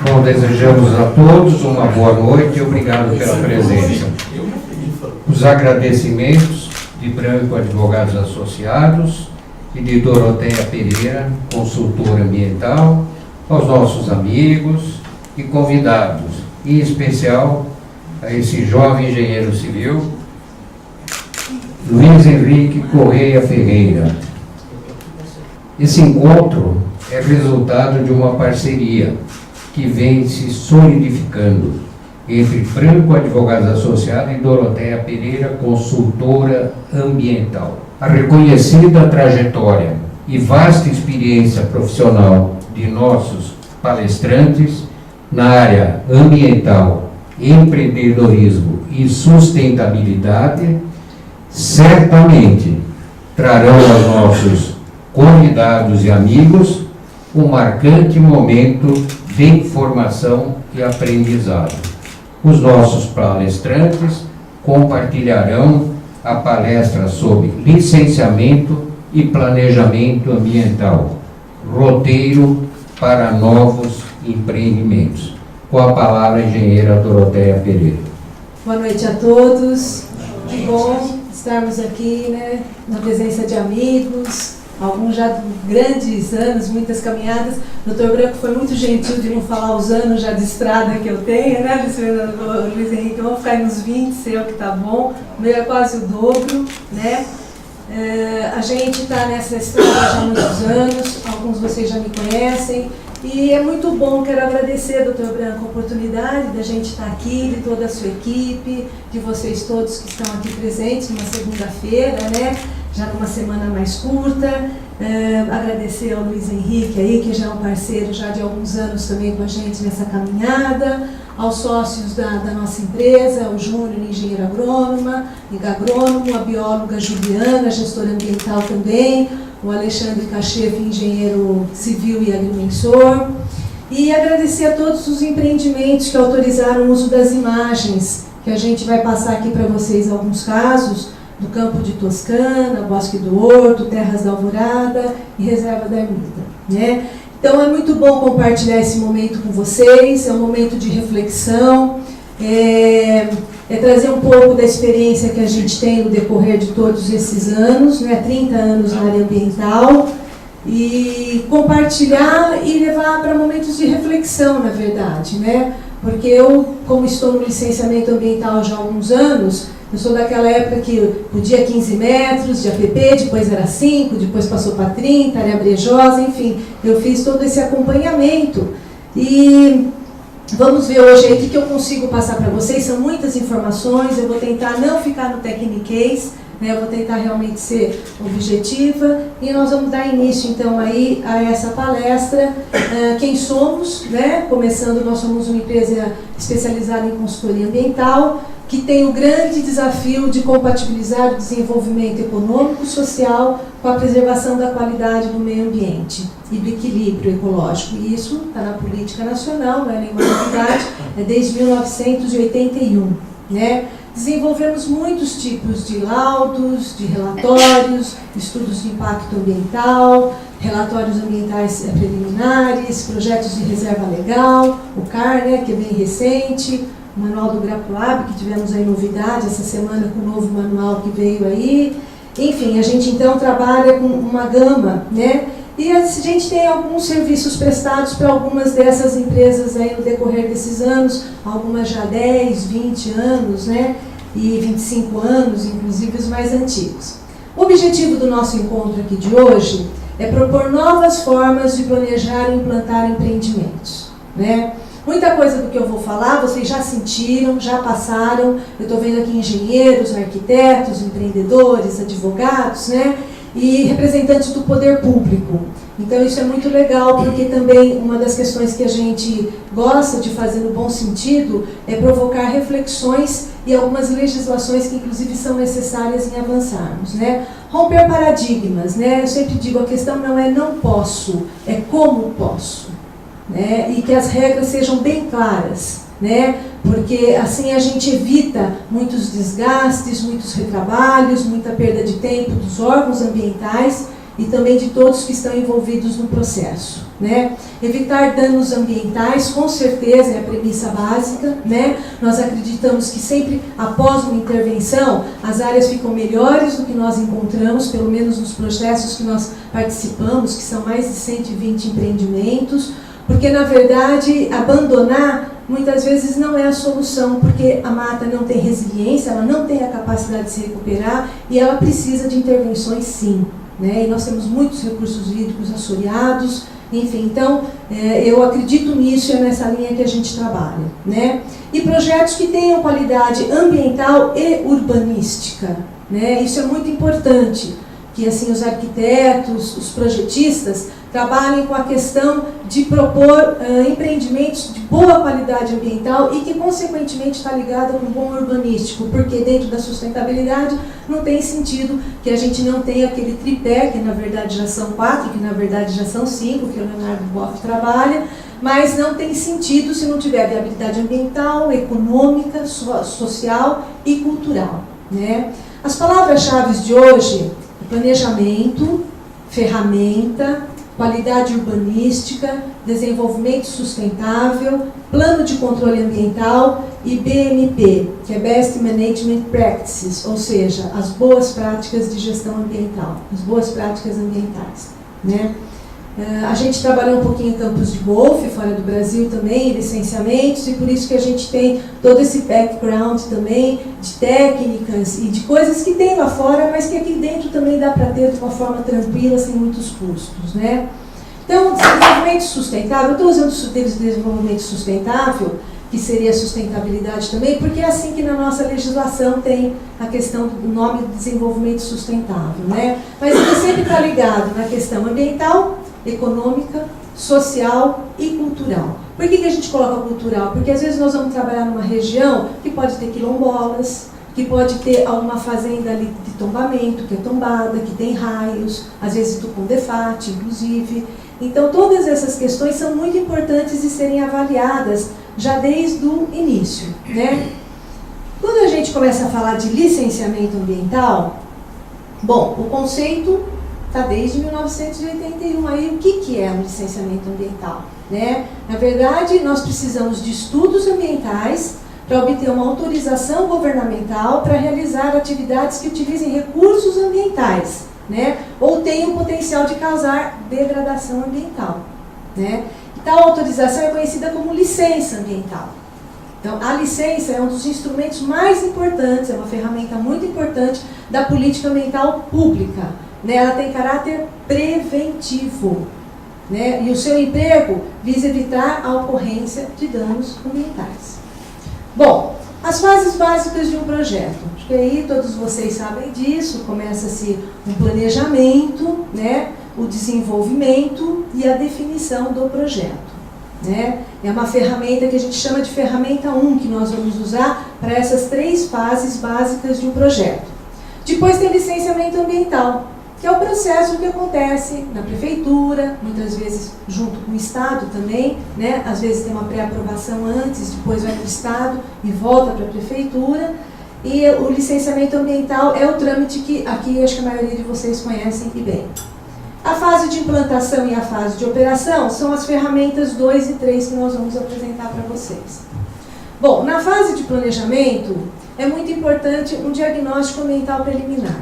Bom, desejamos a todos uma boa noite e obrigado pela presença. Os agradecimentos de Branco Advogados Associados e de Doroteia Pereira, consultora ambiental, aos nossos amigos e convidados, em especial a esse jovem engenheiro civil, Luiz Henrique Correia Ferreira. Esse encontro é resultado de uma parceria que vem se solidificando entre Branco Advogados Associados e Doroteia Pereira, consultora ambiental. A reconhecida trajetória e vasta experiência profissional de nossos palestrantes na área ambiental, empreendedorismo e sustentabilidade certamente trarão aos nossos convidados e amigos um marcante momento de informação e aprendizado. Os nossos palestrantes compartilharão a palestra sobre licenciamento e planejamento ambiental, roteiro para novos empreendimentos. Com a palavra, a engenheira Doroteia Pereira. Boa noite a todos. Que bom estarmos aqui, né, na presença de amigos, alguns já de grandes anos, muitas caminhadas. O Dr. Branco foi muito gentil de não falar os anos já de estrada que eu tenho, né, Luiz Henrique? Vamos ficar nos 20, seu que tá bom. O meu é quase o dobro, né? A gente está nessa estrada já há muitos anos, alguns de vocês já me conhecem. E é muito bom, quero agradecer, Dr. Branco, a oportunidade da gente estar aqui, de toda a sua equipe, de vocês todos que estão aqui presentes numa segunda-feira, né? Já numa semana mais curta. Agradecer ao Luiz Henrique aí, que já é um parceiro já de alguns anos também com a gente nessa caminhada, aos sócios da nossa empresa, o Júnior, engenheiro agrônomo, a bióloga Juliana, gestora ambiental também, o Alexandre Cachefe, engenheiro civil e agrimensor, e agradecer a todos os empreendimentos que autorizaram o uso das imagens, que a gente vai passar aqui para vocês alguns casos, do Campo de Toscana, Bosque do Horto, Terras da Alvorada e Reserva da Ermida, né? Então é muito bom compartilhar esse momento com vocês, é um momento de reflexão, é trazer um pouco da experiência que a gente tem no decorrer de todos esses anos, né, 30 anos na área ambiental, e compartilhar e levar para momentos de reflexão, na verdade, né? Porque eu, como estou no licenciamento ambiental já há alguns anos, eu sou daquela época que podia 15 metros de APP, depois era 5, depois passou para 30, área brejosa, enfim, eu fiz todo esse acompanhamento. E vamos ver hoje aí o que eu consigo passar para vocês. São muitas informações, eu vou tentar não ficar no techniquez, né, eu vou tentar realmente ser objetiva, e nós vamos dar início então aí a essa palestra. Quem somos, né? Começando, nós somos uma empresa especializada em consultoria ambiental, que tem o grande desafio de compatibilizar o desenvolvimento econômico e social com a preservação da qualidade do meio ambiente e do equilíbrio ecológico. E isso está na política nacional, não é nenhuma novidade, é desde 1981. Né? Desenvolvemos muitos tipos de laudos, de relatórios, estudos de impacto ambiental, relatórios ambientais preliminares, projetos de reserva legal, o CAR, né, que é bem recente, o manual do GRAPLAB, que tivemos aí novidade essa semana com o novo manual que veio aí. Enfim, a gente então trabalha com uma gama, né? E a gente tem alguns serviços prestados para algumas dessas empresas aí no decorrer desses anos, algumas já 10, 20 anos, né? E 25 anos, inclusive os mais antigos. O objetivo do nosso encontro aqui de hoje é propor novas formas de planejar e implantar empreendimentos, né? Muita coisa do que eu vou falar, vocês já sentiram, já passaram. Eu estou vendo aqui engenheiros, arquitetos, empreendedores, advogados, né? E representantes do poder público. Então isso é muito legal, porque também uma das questões que a gente gosta de fazer no bom sentido é provocar reflexões e algumas legislações que inclusive são necessárias em avançarmos, né? Romper paradigmas, né? Eu sempre digo, a questão não é não posso, é como posso, né? E que as regras sejam bem claras, né? Porque assim a gente evita muitos desgastes, muitos retrabalhos, muita perda de tempo dos órgãos ambientais e também de todos que estão envolvidos no processo, né? Evitar danos ambientais, com certeza, é a premissa básica, né? Nós acreditamos que sempre após uma intervenção, as áreas ficam melhores do que nós encontramos, pelo menos nos processos que nós participamos, que são mais de 120 empreendimentos, porque, na verdade, abandonar muitas vezes não é a solução, porque a mata não tem resiliência, ela não tem a capacidade de se recuperar e ela precisa de intervenções, sim, né? E nós temos muitos recursos hídricos assoreados, enfim, então eu acredito nisso e é nessa linha que a gente trabalha, né? E projetos que tenham qualidade ambiental e urbanística, né? Isso é muito importante, que assim os arquitetos, os projetistas trabalhem com a questão de propor empreendimentos de boa qualidade ambiental e que, consequentemente, está ligado com bom urbanístico, porque dentro da sustentabilidade não tem sentido que a gente não tenha aquele tripé, que na verdade já são 4, que na verdade já são 5, que o Leonardo Boff trabalha, mas não tem sentido se não tiver viabilidade ambiental, econômica, social e cultural, né? As palavras-chave de hoje: planejamento, ferramenta, qualidade urbanística, desenvolvimento sustentável, plano de controle ambiental e BMP, que é Best Management Practices, ou seja, as boas práticas de gestão ambiental, as boas práticas ambientais, né? A gente trabalhou um pouquinho em campos de golfe, fora do Brasil também, licenciamentos, e por isso que a gente tem todo esse background também de técnicas e de coisas que tem lá fora, mas que aqui dentro também dá para ter de uma forma tranquila, sem muitos custos, né? Então, desenvolvimento sustentável, eu estou usando o desenvolvimento sustentável, que seria a sustentabilidade também, porque é assim que na nossa legislação tem a questão do nome do desenvolvimento sustentável, né? Mas ele sempre está ligado na questão ambiental, econômica, social e cultural. Por que a gente coloca cultural? Porque às vezes nós vamos trabalhar numa região que pode ter quilombolas, que pode ter alguma fazenda ali de tombamento, que é tombada, que tem raios, às vezes Tucum-Defate, inclusive. Então todas essas questões são muito importantes de serem avaliadas já desde o início, né? Quando a gente começa a falar de licenciamento ambiental, bom, o conceito está desde 1981. Aí, o que é um licenciamento ambiental, né? Na verdade, nós precisamos de estudos ambientais para obter uma autorização governamental para realizar atividades que utilizem recursos ambientais, né? Ou tenham o potencial de causar degradação ambiental, né? E tal autorização é conhecida como licença ambiental. Então, a licença é um dos instrumentos mais importantes, é uma ferramenta muito importante da política ambiental pública, né? Ela tem caráter preventivo, né? E o seu emprego visa evitar a ocorrência de danos ambientais. Bom, as fases básicas de um projeto. Acho que aí todos vocês sabem disso. Começa-se um planejamento, né? O desenvolvimento e a definição do projeto, né? É uma ferramenta que a gente chama de ferramenta 1, que nós vamos usar para essas 3 fases básicas de um projeto. Depois tem o licenciamento ambiental, que é o processo que acontece na prefeitura, muitas vezes junto com o Estado também, né? Às vezes tem uma pré-aprovação antes, depois vai para o Estado e volta para a prefeitura. E o licenciamento ambiental é o trâmite que aqui acho que a maioria de vocês conhecem e bem. A fase de implantação e a fase de operação são as ferramentas 2 e 3 que nós vamos apresentar para vocês. Bom, na fase de planejamento é muito importante um diagnóstico ambiental preliminar,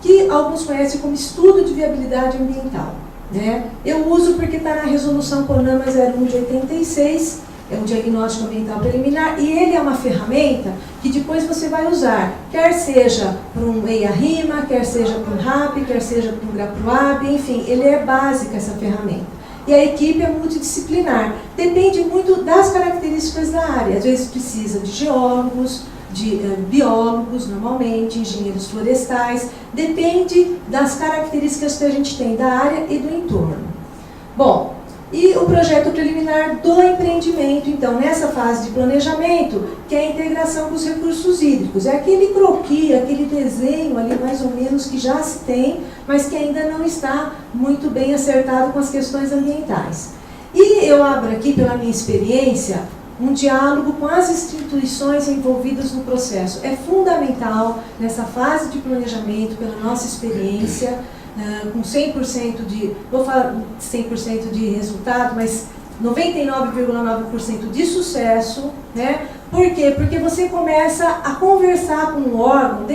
que alguns conhecem como estudo de viabilidade ambiental, né? Eu uso porque está na resolução CONAMA 01 de 86, é um diagnóstico ambiental preliminar, e ele é uma ferramenta que depois você vai usar, quer seja para um EIA-RIMA, quer seja para um RAP, quer seja para um GRAPROAB, enfim, ele é básica essa ferramenta. E a equipe é multidisciplinar, depende muito das características da área, às vezes precisa de geólogos, de biólogos, normalmente, engenheiros florestais, depende das características que a gente tem da área e do entorno. Bom, e o projeto preliminar do empreendimento, então, nessa fase de planejamento, que é a integração com os recursos hídricos. É aquele croquis, aquele desenho ali, mais ou menos, que já se tem, mas que ainda não está muito bem acertado com as questões ambientais. E eu abro aqui, pela minha experiência, um diálogo com as instituições envolvidas no processo. É fundamental, nessa fase de planejamento, pela nossa experiência, com 100% de, vou falar 100% de resultado, mas 99,9% de sucesso, né? Por quê? Porque você começa a conversar com o órgão,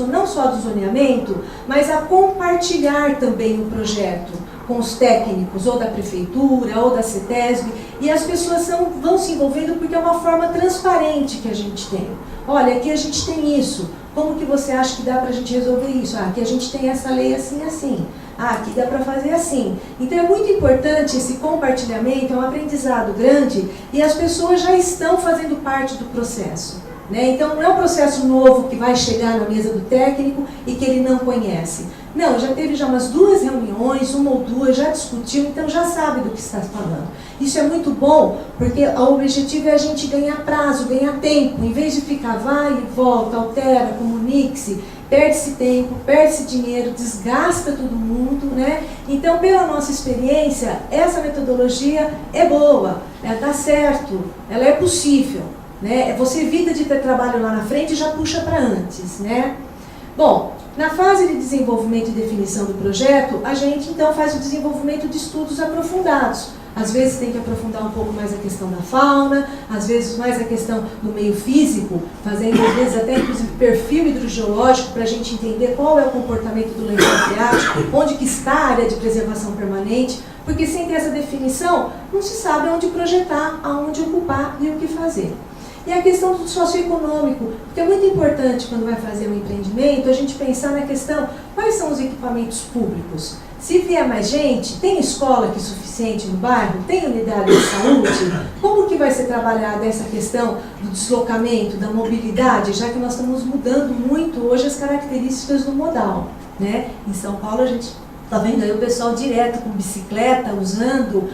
não só do zoneamento, mas a compartilhar também o projeto com os técnicos, ou da prefeitura, ou da CETESB, e as pessoas vão se envolvendo porque é uma forma transparente que a gente tem. Olha, aqui a gente tem isso, como que você acha que dá para a gente resolver isso? Ah, aqui a gente tem essa lei assim, assim. Ah, aqui dá para fazer assim. Então é muito importante esse compartilhamento, é um aprendizado grande e as pessoas já estão fazendo parte do processo, né? Então não é um processo novo que vai chegar na mesa do técnico e que ele não conhece. Não, já teve já umas 2 reuniões, uma ou 2, já discutiu, então já sabe do que está falando. Isso é muito bom, porque o objetivo é a gente ganhar prazo, ganhar tempo, em vez de ficar vai e volta, altera, comunique-se, perde-se tempo, perde-se dinheiro, desgasta todo mundo, né? Então, pela nossa experiência, essa metodologia é boa, ela dá certo, ela é possível, né? Você evita de ter trabalho lá na frente e já puxa para antes, né? Bom, na fase de desenvolvimento e definição do projeto, a gente então faz o desenvolvimento de estudos aprofundados. Às vezes tem que aprofundar um pouco mais a questão da fauna, às vezes mais a questão do meio físico, fazendo às vezes até inclusive perfil hidrogeológico para a gente entender qual é o comportamento do lençol freático, onde que está a área de preservação permanente, porque sem ter essa definição não se sabe onde projetar, aonde ocupar e o que fazer. E a questão do socioeconômico, porque é muito importante quando vai fazer um empreendimento a gente pensar na questão, quais são os equipamentos públicos? Se vier mais gente, tem escola que é suficiente no bairro? Tem unidade de saúde? Como que vai ser trabalhada essa questão do deslocamento, da mobilidade, já que nós estamos mudando muito hoje as características do modal, né? Em São Paulo a gente está vendo aí o pessoal direto com bicicleta, usando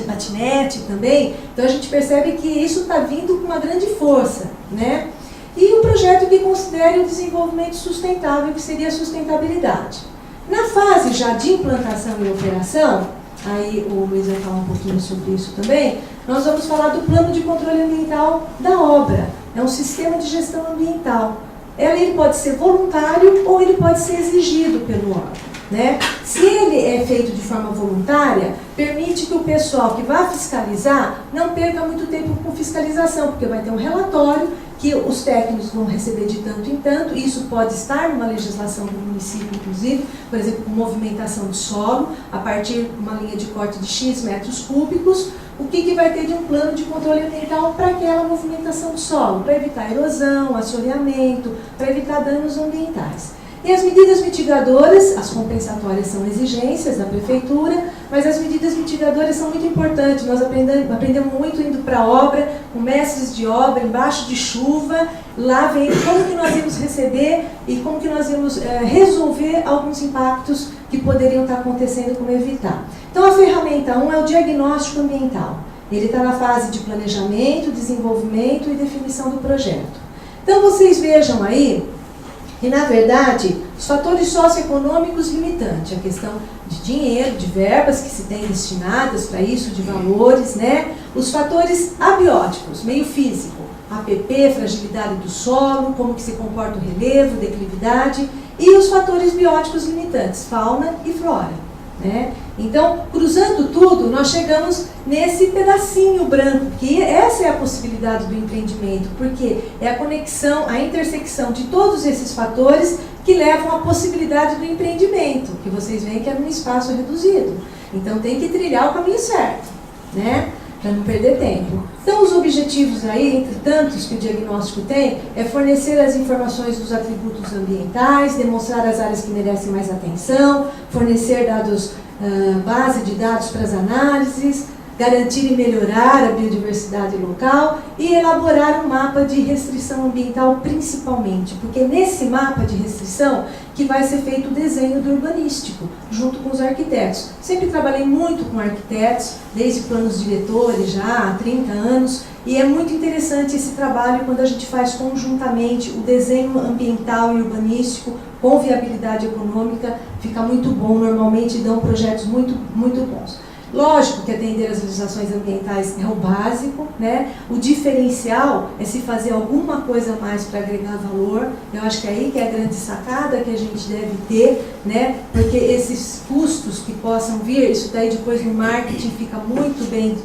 patinete também. Então a gente percebe que isso está vindo com uma grande força, né? E um projeto que considere o desenvolvimento sustentável, que seria a sustentabilidade. Na fase já de implantação e operação, aí o Luiz vai falar um pouquinho sobre isso também, nós vamos falar do plano de controle ambiental da obra. É um sistema de gestão ambiental. Ele pode ser voluntário ou ele pode ser exigido pelo órgão, né? Se ele é feito de forma voluntária, permite que o pessoal que vai fiscalizar não perca muito tempo com fiscalização, porque vai ter um relatório que os técnicos vão receber de tanto em tanto, e isso pode estar numa legislação do município, inclusive, por exemplo, com movimentação de solo, a partir de uma linha de corte de X metros cúbicos, o que vai ter de um plano de controle ambiental para aquela movimentação de solo, para evitar erosão, assoreamento, para evitar danos ambientais. E as medidas mitigadoras, as compensatórias são exigências da prefeitura, mas as medidas mitigadoras são muito importantes. Nós aprendemos muito indo para a obra, com mestres de obra, embaixo de chuva, lá vendo como que nós íamos receber e como que nós íamos resolver alguns impactos que poderiam estar acontecendo, como evitar. Então a ferramenta 1 é o diagnóstico ambiental. Ele está na fase de planejamento, desenvolvimento e definição do projeto. Então vocês vejam aí, e, na verdade, os fatores socioeconômicos limitantes, a questão de dinheiro, de verbas que se tem destinadas para isso, de valores, né? Os fatores abióticos, meio físico, APP, fragilidade do solo, como que se comporta o relevo, declividade, e os fatores bióticos limitantes, fauna e flora, né? Então, cruzando tudo, nós chegamos nesse pedacinho branco, que essa é a possibilidade do empreendimento, porque é a conexão, a intersecção de todos esses fatores que levam à possibilidade do empreendimento, que vocês veem que é num espaço reduzido. Então, tem que trilhar o caminho certo, né? Para não perder tempo. Então, os objetivos aí, entre tantos que o diagnóstico tem, é fornecer as informações dos atributos ambientais, demonstrar as áreas que merecem mais atenção, fornecer dados, base de dados para as análises, garantir e melhorar a biodiversidade local e elaborar um mapa de restrição ambiental principalmente, porque é nesse mapa de restrição que vai ser feito o desenho do urbanístico, junto com os arquitetos. Sempre trabalhei muito com arquitetos, desde planos diretores já há 30 anos, e é muito interessante esse trabalho quando a gente faz conjuntamente o desenho ambiental e urbanístico com viabilidade econômica, fica muito bom, normalmente dão projetos muito, muito bons. Lógico que atender às legislações ambientais é o básico, né? O diferencial é se fazer alguma coisa a mais para agregar valor. Eu acho que é aí que é a grande sacada que a gente deve ter, né? Porque esses custos que possam vir, isso daí depois no marketing fica muito bem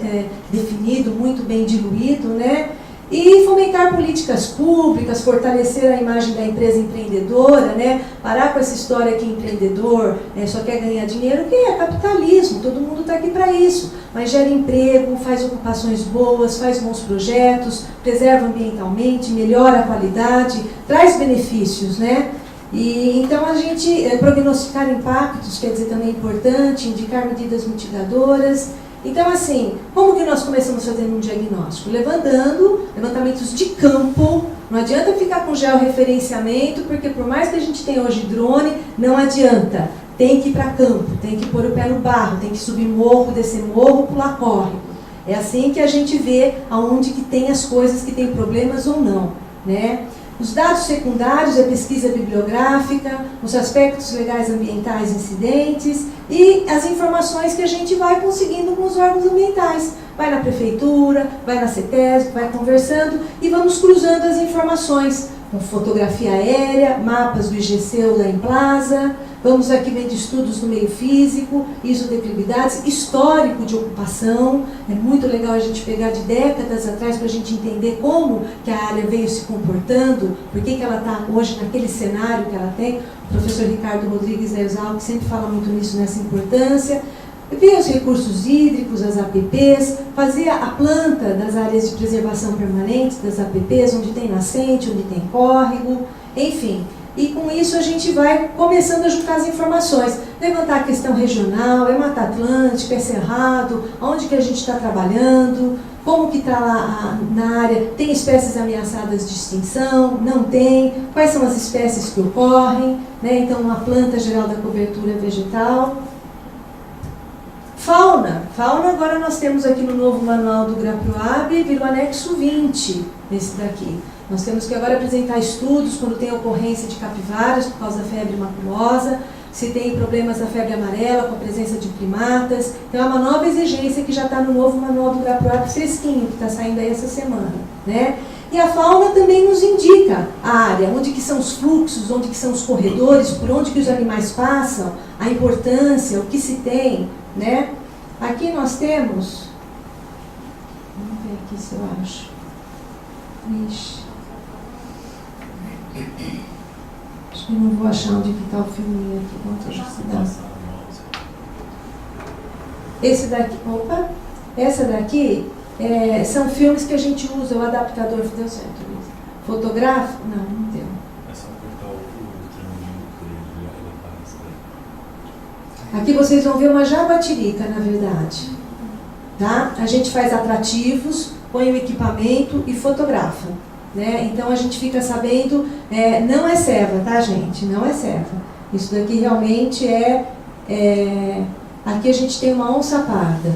definido, muito bem diluído, né? E fomentar políticas públicas, fortalecer a imagem da empresa empreendedora, né? Parar com essa história que empreendedor só quer ganhar dinheiro, que é capitalismo, todo mundo está aqui para isso, mas gera emprego, faz ocupações boas, faz bons projetos, preserva ambientalmente, melhora a qualidade, traz benefícios, né? E então a gente prognosticar impactos, quer dizer, também é importante, indicar medidas mitigadoras. Então, assim, como que nós começamos fazendo um diagnóstico? Levantamentos de campo. Não adianta ficar com georreferenciamento, porque por mais que a gente tenha hoje drone, não adianta. Tem que ir para campo, tem que pôr o pé no barro, tem que subir morro, descer morro, pular córrego. É assim que a gente vê aonde que tem as coisas que tem problemas ou não, né? Os dados secundários, a pesquisa bibliográfica, os aspectos legais ambientais incidentes e as informações que a gente vai conseguindo com os órgãos ambientais. Vai na prefeitura, vai na CETESB, vai conversando e vamos cruzando as informações com fotografia aérea, mapas do IGC ou da Emplasa. Vamos aqui vendo estudos no meio físico, isodeclividades, histórico de ocupação. É muito legal a gente pegar de décadas atrás para a gente entender como que a área veio se comportando, por que ela está hoje naquele cenário que ela tem. O professor Ricardo Rodrigues da ESAL, que sempre fala muito nisso, nessa importância. Ver os recursos hídricos, as APPs, fazer a planta das áreas de preservação permanente, das APPs, onde tem nascente, onde tem córrego, enfim. E com isso a gente vai começando a juntar as informações. Levantar a questão regional, é Mata Atlântica, é Cerrado, onde que a gente está trabalhando, como que está lá na área, tem espécies ameaçadas de extinção, não tem, quais são as espécies que ocorrem, né? Então uma planta geral da cobertura vegetal. Fauna agora nós temos aqui no novo manual do GRAPROAB, virou anexo 20, esse daqui. Nós temos que agora apresentar estudos quando tem ocorrência de capivaras por causa da febre maculosa, se tem problemas da febre amarela com a presença de primatas. Então é uma nova exigência que já está no novo manual do GRAPROAB fresquinho, que está saindo aí essa semana, né? E a fauna também nos indica a área, onde que são os fluxos, onde que são os corredores, por onde que os animais passam, a importância, o que se tem, né? Aqui nós temos, vamos ver aqui se eu acho. Ixi. Acho que não vou achar onde que está o filminho aqui. Esse daqui, opa, essa daqui são filmes que a gente usa, o adaptador, deu certo, fotográfico, não deu. É só apertar o triângulo que ele aparece. Aqui vocês vão ver uma jaguatirica, na verdade. Tá? A gente faz atrativos, põe o equipamento e fotografa. Né? Então a gente fica sabendo, não é serva, tá, gente? Não é serva. Isso daqui realmente aqui a gente tem uma onça parda.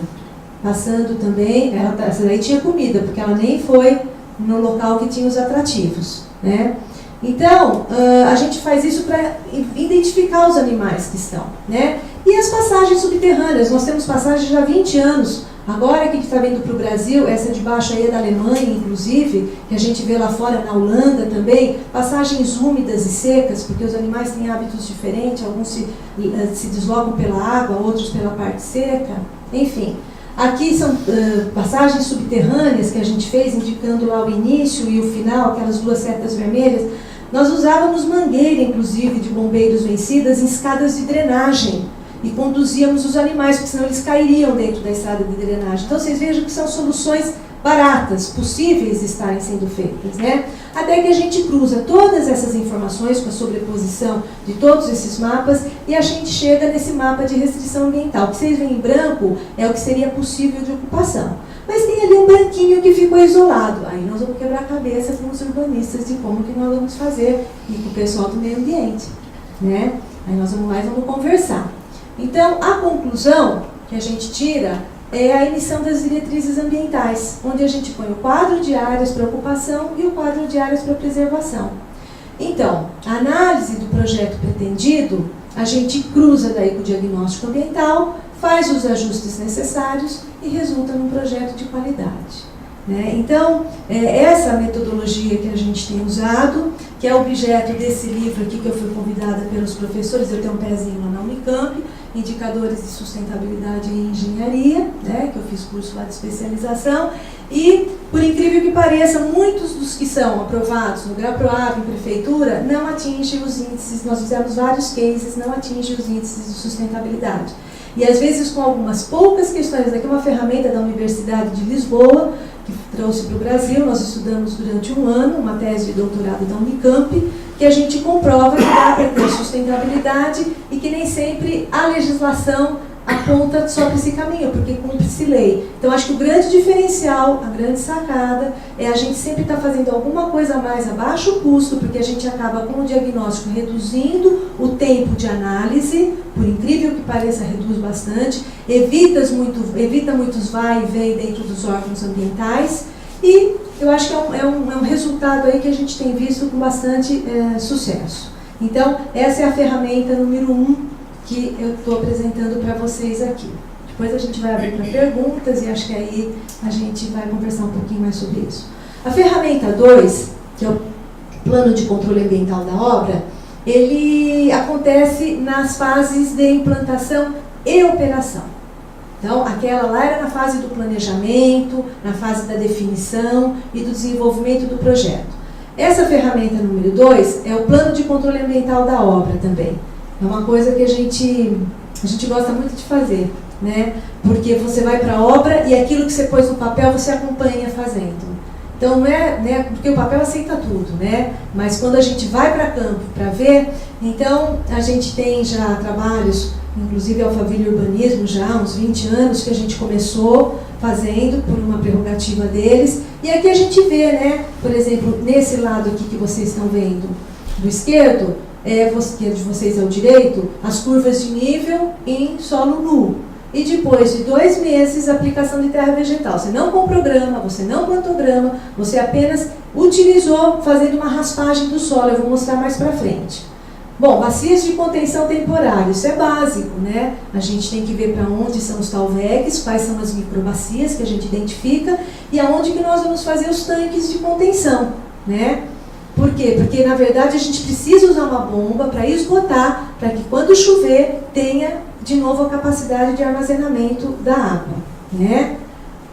Passando também, essa daí tinha comida, porque ela nem foi no local que tinha os atrativos. Né? Então, a gente faz isso para identificar os animais que estão. Né? E as passagens subterrâneas, nós temos passagens já há 20 anos. Agora que está vindo para o Brasil, essa de baixo aí é da Alemanha, inclusive, que a gente vê lá fora na Holanda também, passagens úmidas e secas, porque os animais têm hábitos diferentes, alguns se deslocam pela água, outros pela parte seca, enfim. Aqui são passagens subterrâneas que a gente fez, indicando lá o início e o final, aquelas duas setas vermelhas. Nós usávamos mangueira, inclusive, de bombeiros vencidas em escadas de drenagem e conduzíamos os animais, porque senão eles cairiam dentro da estrada de drenagem. Então vocês vejam que são soluções baratas, possíveis de estarem sendo feitas, né? Até que a gente cruza todas essas informações com a sobreposição de todos esses mapas e a gente chega nesse mapa de restrição ambiental. O que vocês veem em branco é o que seria possível de ocupação. Mas tem ali um branquinho que ficou isolado. Aí nós vamos quebrar a cabeça com os urbanistas de como que nós vamos fazer e com o pessoal do meio ambiente, né? Aí nós vamos lá e vamos conversar. Então, a conclusão que a gente tira é a emissão das diretrizes ambientais, onde a gente põe o quadro de áreas para ocupação e o quadro de áreas para preservação. Então, a análise do projeto pretendido, a gente cruza daí com o diagnóstico ambiental, faz os ajustes necessários e resulta num projeto de qualidade. Né? Então, essa metodologia que a gente tem usado, que é objeto desse livro aqui que eu fui convidada pelos professores, eu tenho um pezinho lá na Unicamp, Indicadores de Sustentabilidade em Engenharia, né, que eu fiz curso lá de especialização, e, por incrível que pareça, muitos dos que são aprovados no GRAPROAB, em prefeitura, não atingem os índices, nós fizemos vários cases, não atingem os índices de sustentabilidade. E às vezes com algumas poucas questões, aqui é uma ferramenta da Universidade de Lisboa, que trouxe para o Brasil, nós estudamos durante um ano, uma tese de doutorado da Unicamp, que a gente comprova que dá para ter sustentabilidade e que nem sempre a legislação aponta só para esse caminho, porque cumpre-se lei. Então, acho que o grande diferencial, a grande sacada, é a gente sempre estar fazendo alguma coisa a mais a baixo custo, porque a gente acaba com o diagnóstico reduzindo o tempo de análise, por incrível que pareça, reduz bastante, evita muitos vai e vem dentro dos órgãos ambientais, e eu acho que é um resultado aí que a gente tem visto com bastante sucesso. Então, essa é a ferramenta número 1 que eu estou apresentando para vocês aqui. Depois a gente vai abrir para perguntas e acho que aí a gente vai conversar um pouquinho mais sobre isso. A ferramenta 2, que é o plano de controle ambiental da obra, ele acontece nas fases de implantação e operação. Então, aquela lá era na fase do planejamento, na fase da definição e do desenvolvimento do projeto. Essa ferramenta número 2 é o plano de controle ambiental da obra também. É uma coisa que a gente gosta muito de fazer, né? Porque você vai para a obra e aquilo que você pôs no papel você acompanha fazendo. Então não é, né? Porque o papel aceita tudo, né? Mas quando a gente vai para campo para ver, então a gente tem já trabalhos, inclusive Alphaville Urbanismo já há uns 20 anos que a gente começou fazendo por uma prerrogativa deles. E aqui a gente vê, né? Por exemplo, nesse lado aqui que vocês estão vendo do esquerdo, que de vocês é o direito, as curvas de nível em solo nu. E depois de 2 meses, aplicação de terra vegetal. Você não comprou grama, você não plantou grama, você apenas utilizou fazendo uma raspagem do solo. Eu vou mostrar mais para frente. Bom, bacias de contenção temporária, isso é básico, né? A gente tem que ver para onde são os talvegs, quais são as microbacias que a gente identifica e aonde que nós vamos fazer os tanques de contenção, né? Por quê? Porque, na verdade, a gente precisa usar uma bomba para esgotar, para que quando chover tenha, de novo, a capacidade de armazenamento da água, né?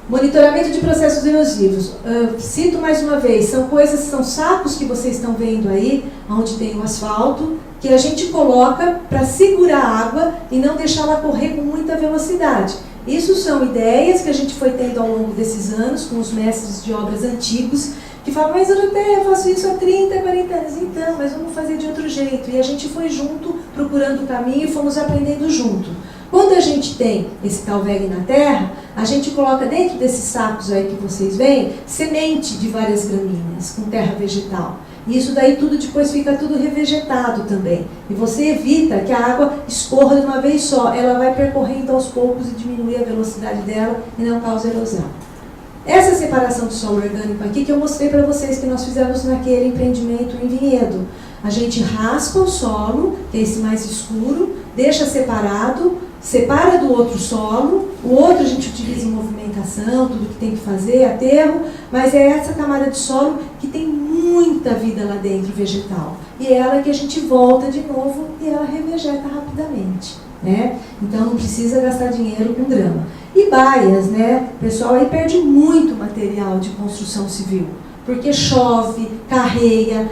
Monitoramento de processos erosivos. Cito mais uma vez, são sacos que vocês estão vendo aí, onde tem o asfalto, que a gente coloca para segurar a água e não deixá-la correr com muita velocidade. Isso são ideias que a gente foi tendo ao longo desses anos, com os mestres de obras antigos, que falam, mas eu faço isso há 30, 40 anos. Então, mas vamos fazer de outro jeito. E a gente foi junto, procurando o caminho e fomos aprendendo junto. Quando a gente tem esse talveg na terra, a gente coloca dentro desses sacos aí que vocês veem, semente de várias gramíneas, com terra vegetal. E isso daí tudo depois fica tudo revegetado também. E você evita que a água escorra de uma vez só. Ela vai percorrendo aos poucos e diminui a velocidade dela e não causa erosão. Essa separação do solo orgânico aqui que eu mostrei para vocês que nós fizemos naquele empreendimento em Vinhedo. A gente raspa o solo, que é esse mais escuro, deixa separado, separa do outro solo, o outro a gente utiliza em movimentação, tudo que tem que fazer, aterro, mas é essa camada de solo que tem muita vida lá dentro, vegetal. E é ela que a gente volta de novo e ela revegeta rapidamente, né? Então não precisa gastar dinheiro com grama. E baias, né? O pessoal aí perde muito material de construção civil, porque chove, carreia.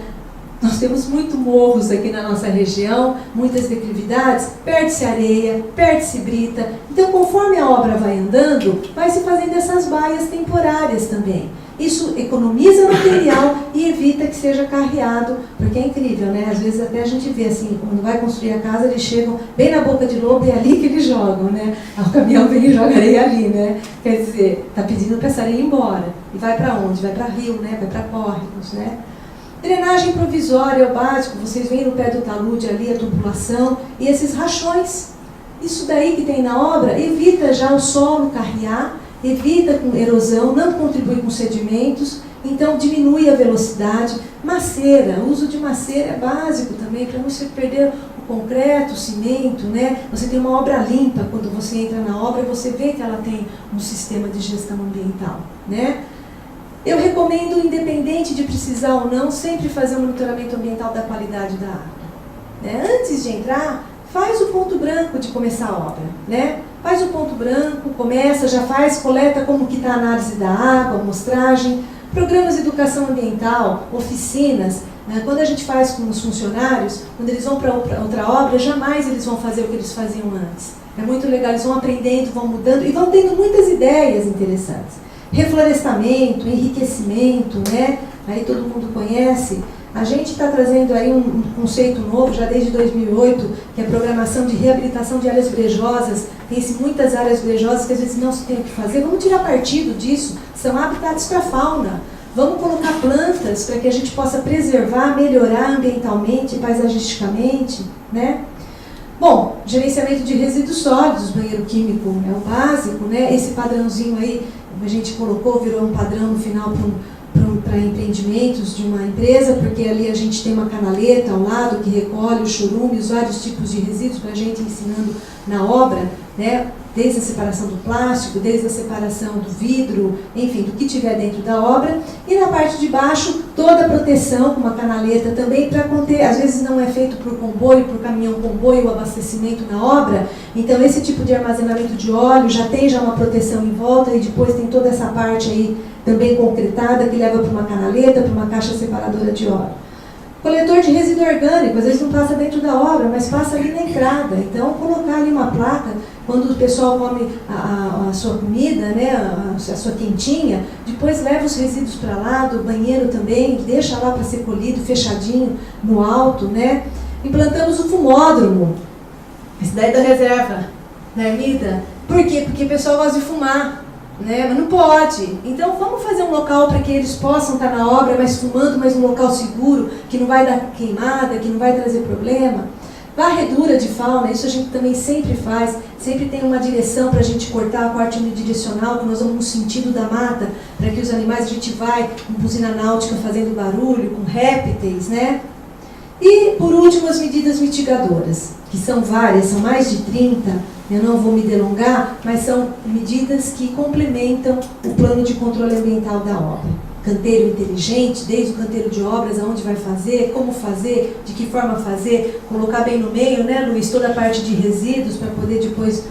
Nós temos muito morros aqui na nossa região, muitas declividades, perde-se areia, perde-se brita. Então, conforme a obra vai andando, vai se fazendo essas baias temporárias também. Isso economiza material e evita que seja carreado, porque é incrível, né? Às vezes até a gente vê assim, quando vai construir a casa, eles chegam bem na boca de lobo e é ali que eles jogam, né? O caminhão vem e joga areia ali, né? Quer dizer, está pedindo para essa areia ir embora. E vai para onde? Vai para rio, né? Vai para córregos, né? Drenagem provisória é o básico, vocês veem no pé do talude ali a tubulação e esses rachões. Isso daí que tem na obra evita já o solo carrear, evita com erosão, não contribui com sedimentos, então diminui a velocidade. Maceira, o uso de maceira é básico também, para não se perder o concreto, cimento, né? Você tem uma obra limpa, quando você entra na obra você vê que ela tem um sistema de gestão ambiental, né? Eu recomendo, independente de precisar ou não, sempre fazer um monitoramento ambiental da qualidade da água, né? Antes de entrar, faz o ponto branco de começar a obra, né? Faz o ponto branco, começa, já faz, coleta como que está a análise da água, amostragem, programas de educação ambiental, oficinas, né? Quando a gente faz com os funcionários, quando eles vão para outra obra, jamais eles vão fazer o que eles faziam antes. É muito legal, eles vão aprendendo, vão mudando e vão tendo muitas ideias interessantes. Reflorestamento, enriquecimento, né? Aí todo mundo conhece. A gente está trazendo aí um conceito novo, já desde 2008, que é a programação de reabilitação de áreas brejosas. Tem-se muitas áreas brejosas que às vezes não se tem o que fazer. Vamos tirar partido disso, são habitats para a fauna. Vamos colocar plantas para que a gente possa preservar, melhorar ambientalmente, paisagisticamente, né? Bom, gerenciamento de resíduos sólidos, banheiro químico é o básico, né? Esse padrãozinho aí, a gente colocou, virou um padrão no final para empreendimentos de uma empresa, porque ali a gente tem uma canaleta ao lado que recolhe o chorume, os vários tipos de resíduos para a gente ensinando na obra, né? Desde a separação do plástico, desde a separação do vidro, enfim, do que tiver dentro da obra. E na parte de baixo, toda a proteção com uma canaleta também para conter, às vezes não é feito por comboio, por caminhão-comboio, o abastecimento na obra. Então esse tipo de armazenamento de óleo já tem uma proteção em volta e depois tem toda essa parte aí também concretada que leva para uma canaleta, para uma caixa separadora de óleo. Coletor de resíduo orgânico, às vezes não passa dentro da obra, mas passa ali na entrada. Então, colocar ali uma placa, quando o pessoal come a sua comida, né, a sua quentinha, depois leva os resíduos para lá, do banheiro também, deixa lá para ser colhido, fechadinho, no alto, né. Implantamos o fumódromo, esse daí da reserva, da Ermida. Por quê? Porque o pessoal gosta de fumar. Né? Mas não pode. Então vamos fazer um local para que eles possam estar na obra, mas fumando, mas num local seguro, que não vai dar queimada, que não vai trazer problema. Varredura de fauna, isso a gente também sempre faz, sempre tem uma direção para a gente cortar, corte unidirecional, que nós vamos no sentido da mata, para que os animais, a gente vai com buzina náutica fazendo barulho, com répteis, né? E, por último, as medidas mitigadoras, que são várias, são mais de 30, eu não vou me delongar, mas são medidas que complementam o plano de controle ambiental da obra. Canteiro inteligente, desde o canteiro de obras, aonde vai fazer, como fazer, de que forma fazer, colocar bem no meio, né, Luiz, toda a parte de resíduos, para poder depois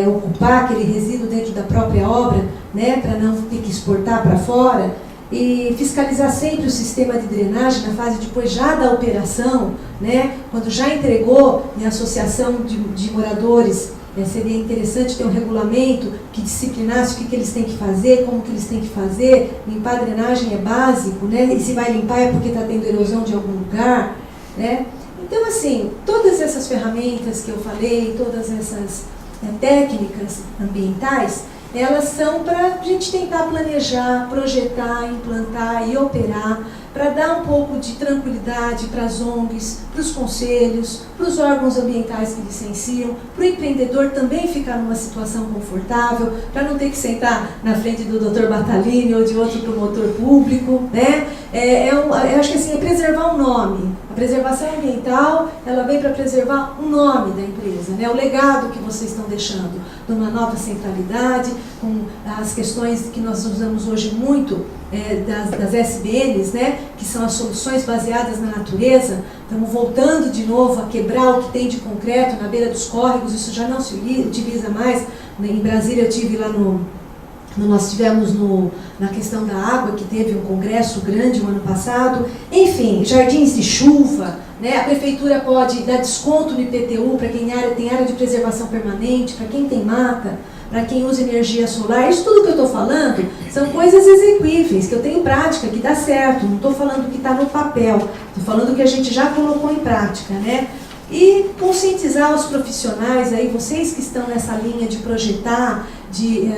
ocupar aquele resíduo dentro da própria obra, né, para não ter que exportar para fora. E fiscalizar sempre o sistema de drenagem na fase depois já da operação, né, quando já entregou em associação de moradores. Seria interessante ter um regulamento que disciplinasse o que eles têm que fazer, como que eles têm que fazer. Limpar a drenagem é básico, né? E se vai limpar é porque está tendo erosão de algum lugar, né? Então, assim, todas essas ferramentas que eu falei, todas essas técnicas ambientais, elas são para a gente tentar planejar, projetar, implantar e operar, para dar um pouco de tranquilidade para as ONGs, para os conselhos, para os órgãos ambientais que licenciam, para o empreendedor também ficar numa situação confortável, para não ter que sentar na frente do Dr. Batalini ou de outro promotor público, né? Eu acho que assim, é preservar o nome. A preservação ambiental, ela vem para preservar o nome da empresa, né? O legado que vocês estão deixando, de uma nova centralidade, com as questões que nós usamos hoje muito, das SBNs, né, que são as soluções baseadas na natureza. Estamos voltando de novo a quebrar o que tem de concreto na beira dos córregos, isso já não se utiliza mais. Em Brasília eu tive lá nós tivemos na questão da água, que teve um congresso grande no ano passado. Enfim, jardins de chuva, né? A prefeitura pode dar desconto no IPTU para quem tem área de preservação permanente, para quem tem mata, para quem usa energia solar. Isso tudo que eu estou falando são coisas exequíveis, que eu tenho prática, que dá certo. Não estou falando que está no papel, estou falando que a gente já colocou em prática, né? E conscientizar os profissionais, aí, vocês que estão nessa linha de projetar, de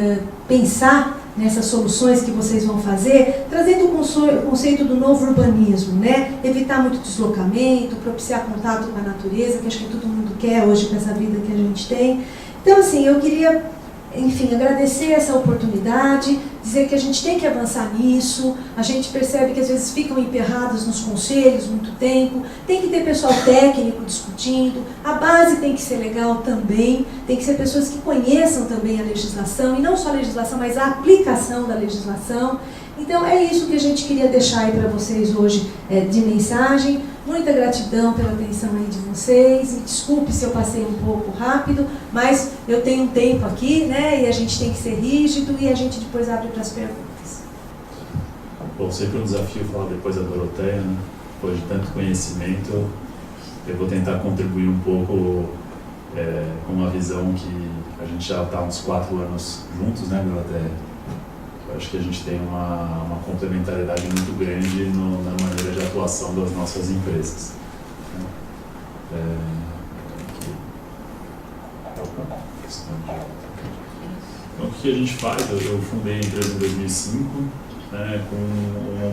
pensar nessas soluções que vocês vão fazer, trazendo o conceito do novo urbanismo, né? Evitar muito deslocamento, propiciar contato com a natureza, que acho que todo mundo quer hoje com essa vida que a gente tem. Então, assim, eu queria enfim, agradecer essa oportunidade, dizer que a gente tem que avançar nisso, a gente percebe que às vezes ficam emperrados nos conselhos muito tempo, tem que ter pessoal técnico discutindo, a base tem que ser legal também, tem que ser pessoas que conheçam também a legislação, e não só a legislação, mas a aplicação da legislação. Então é isso que a gente queria deixar aí para vocês hoje de mensagem. Muita gratidão pela atenção aí de vocês, e desculpe se eu passei um pouco rápido, mas eu tenho um tempo aqui, né, e a gente tem que ser rígido, e a gente depois abre para as perguntas. Bom, sempre um desafio falar depois da Doroteia, né? Depois de tanto conhecimento, eu vou tentar contribuir um pouco com uma visão que a gente já está há uns 4 anos juntos, né, Doroteia? Eu acho que a gente tem uma complementariedade muito grande na maneira de atuação das nossas empresas. Então, o que a gente faz? Eu fundei a empresa em 2005, né, com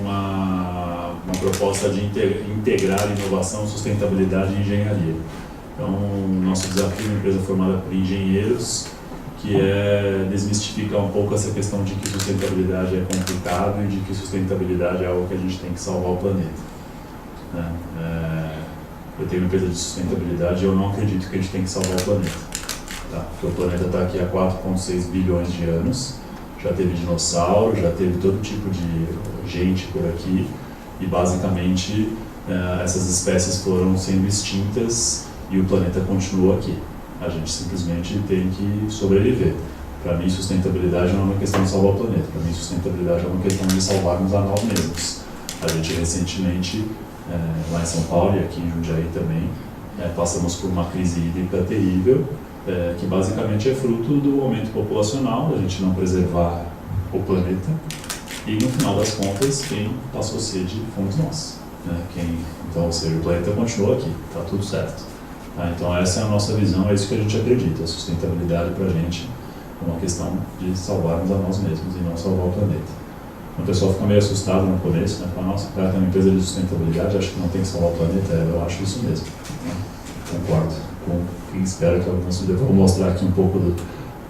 uma proposta de integrar inovação, sustentabilidade e engenharia. Então, o nosso desafio é uma empresa formada por engenheiros, que é desmistificar um pouco essa questão de que sustentabilidade é complicado e de que sustentabilidade é algo que a gente tem que salvar o planeta. Né? Eu tenho uma empresa de sustentabilidade e eu não acredito que a gente tem que salvar o planeta. Tá? Porque o planeta está aqui há 4,6 bilhões de anos, já teve dinossauro, já teve todo tipo de gente por aqui, e basicamente essas espécies foram sendo extintas e o planeta continua aqui. A gente simplesmente tem que sobreviver. Para mim, sustentabilidade não é uma questão de salvar o planeta. Para mim, sustentabilidade é uma questão de salvarmos a nós mesmos. A gente recentemente, lá em São Paulo e aqui em Jundiaí também, passamos por uma crise hídrica terrível, que basicamente é fruto do aumento populacional, da gente não preservar o planeta, e no final das contas, quem passou sede fomos nós. Né? Então, ou seja, o planeta continua aqui, está tudo certo. Então essa é a nossa visão, é isso que a gente acredita. A sustentabilidade para a gente é uma questão de salvarmos a nós mesmos e não salvar o planeta. O pessoal fica meio assustado no começo, né? Fala, nossa, o cara tem uma empresa de sustentabilidade, acho que não tem que salvar o planeta. Eu acho isso mesmo. Né? Concordo. E espero que eu vou mostrar aqui um pouco do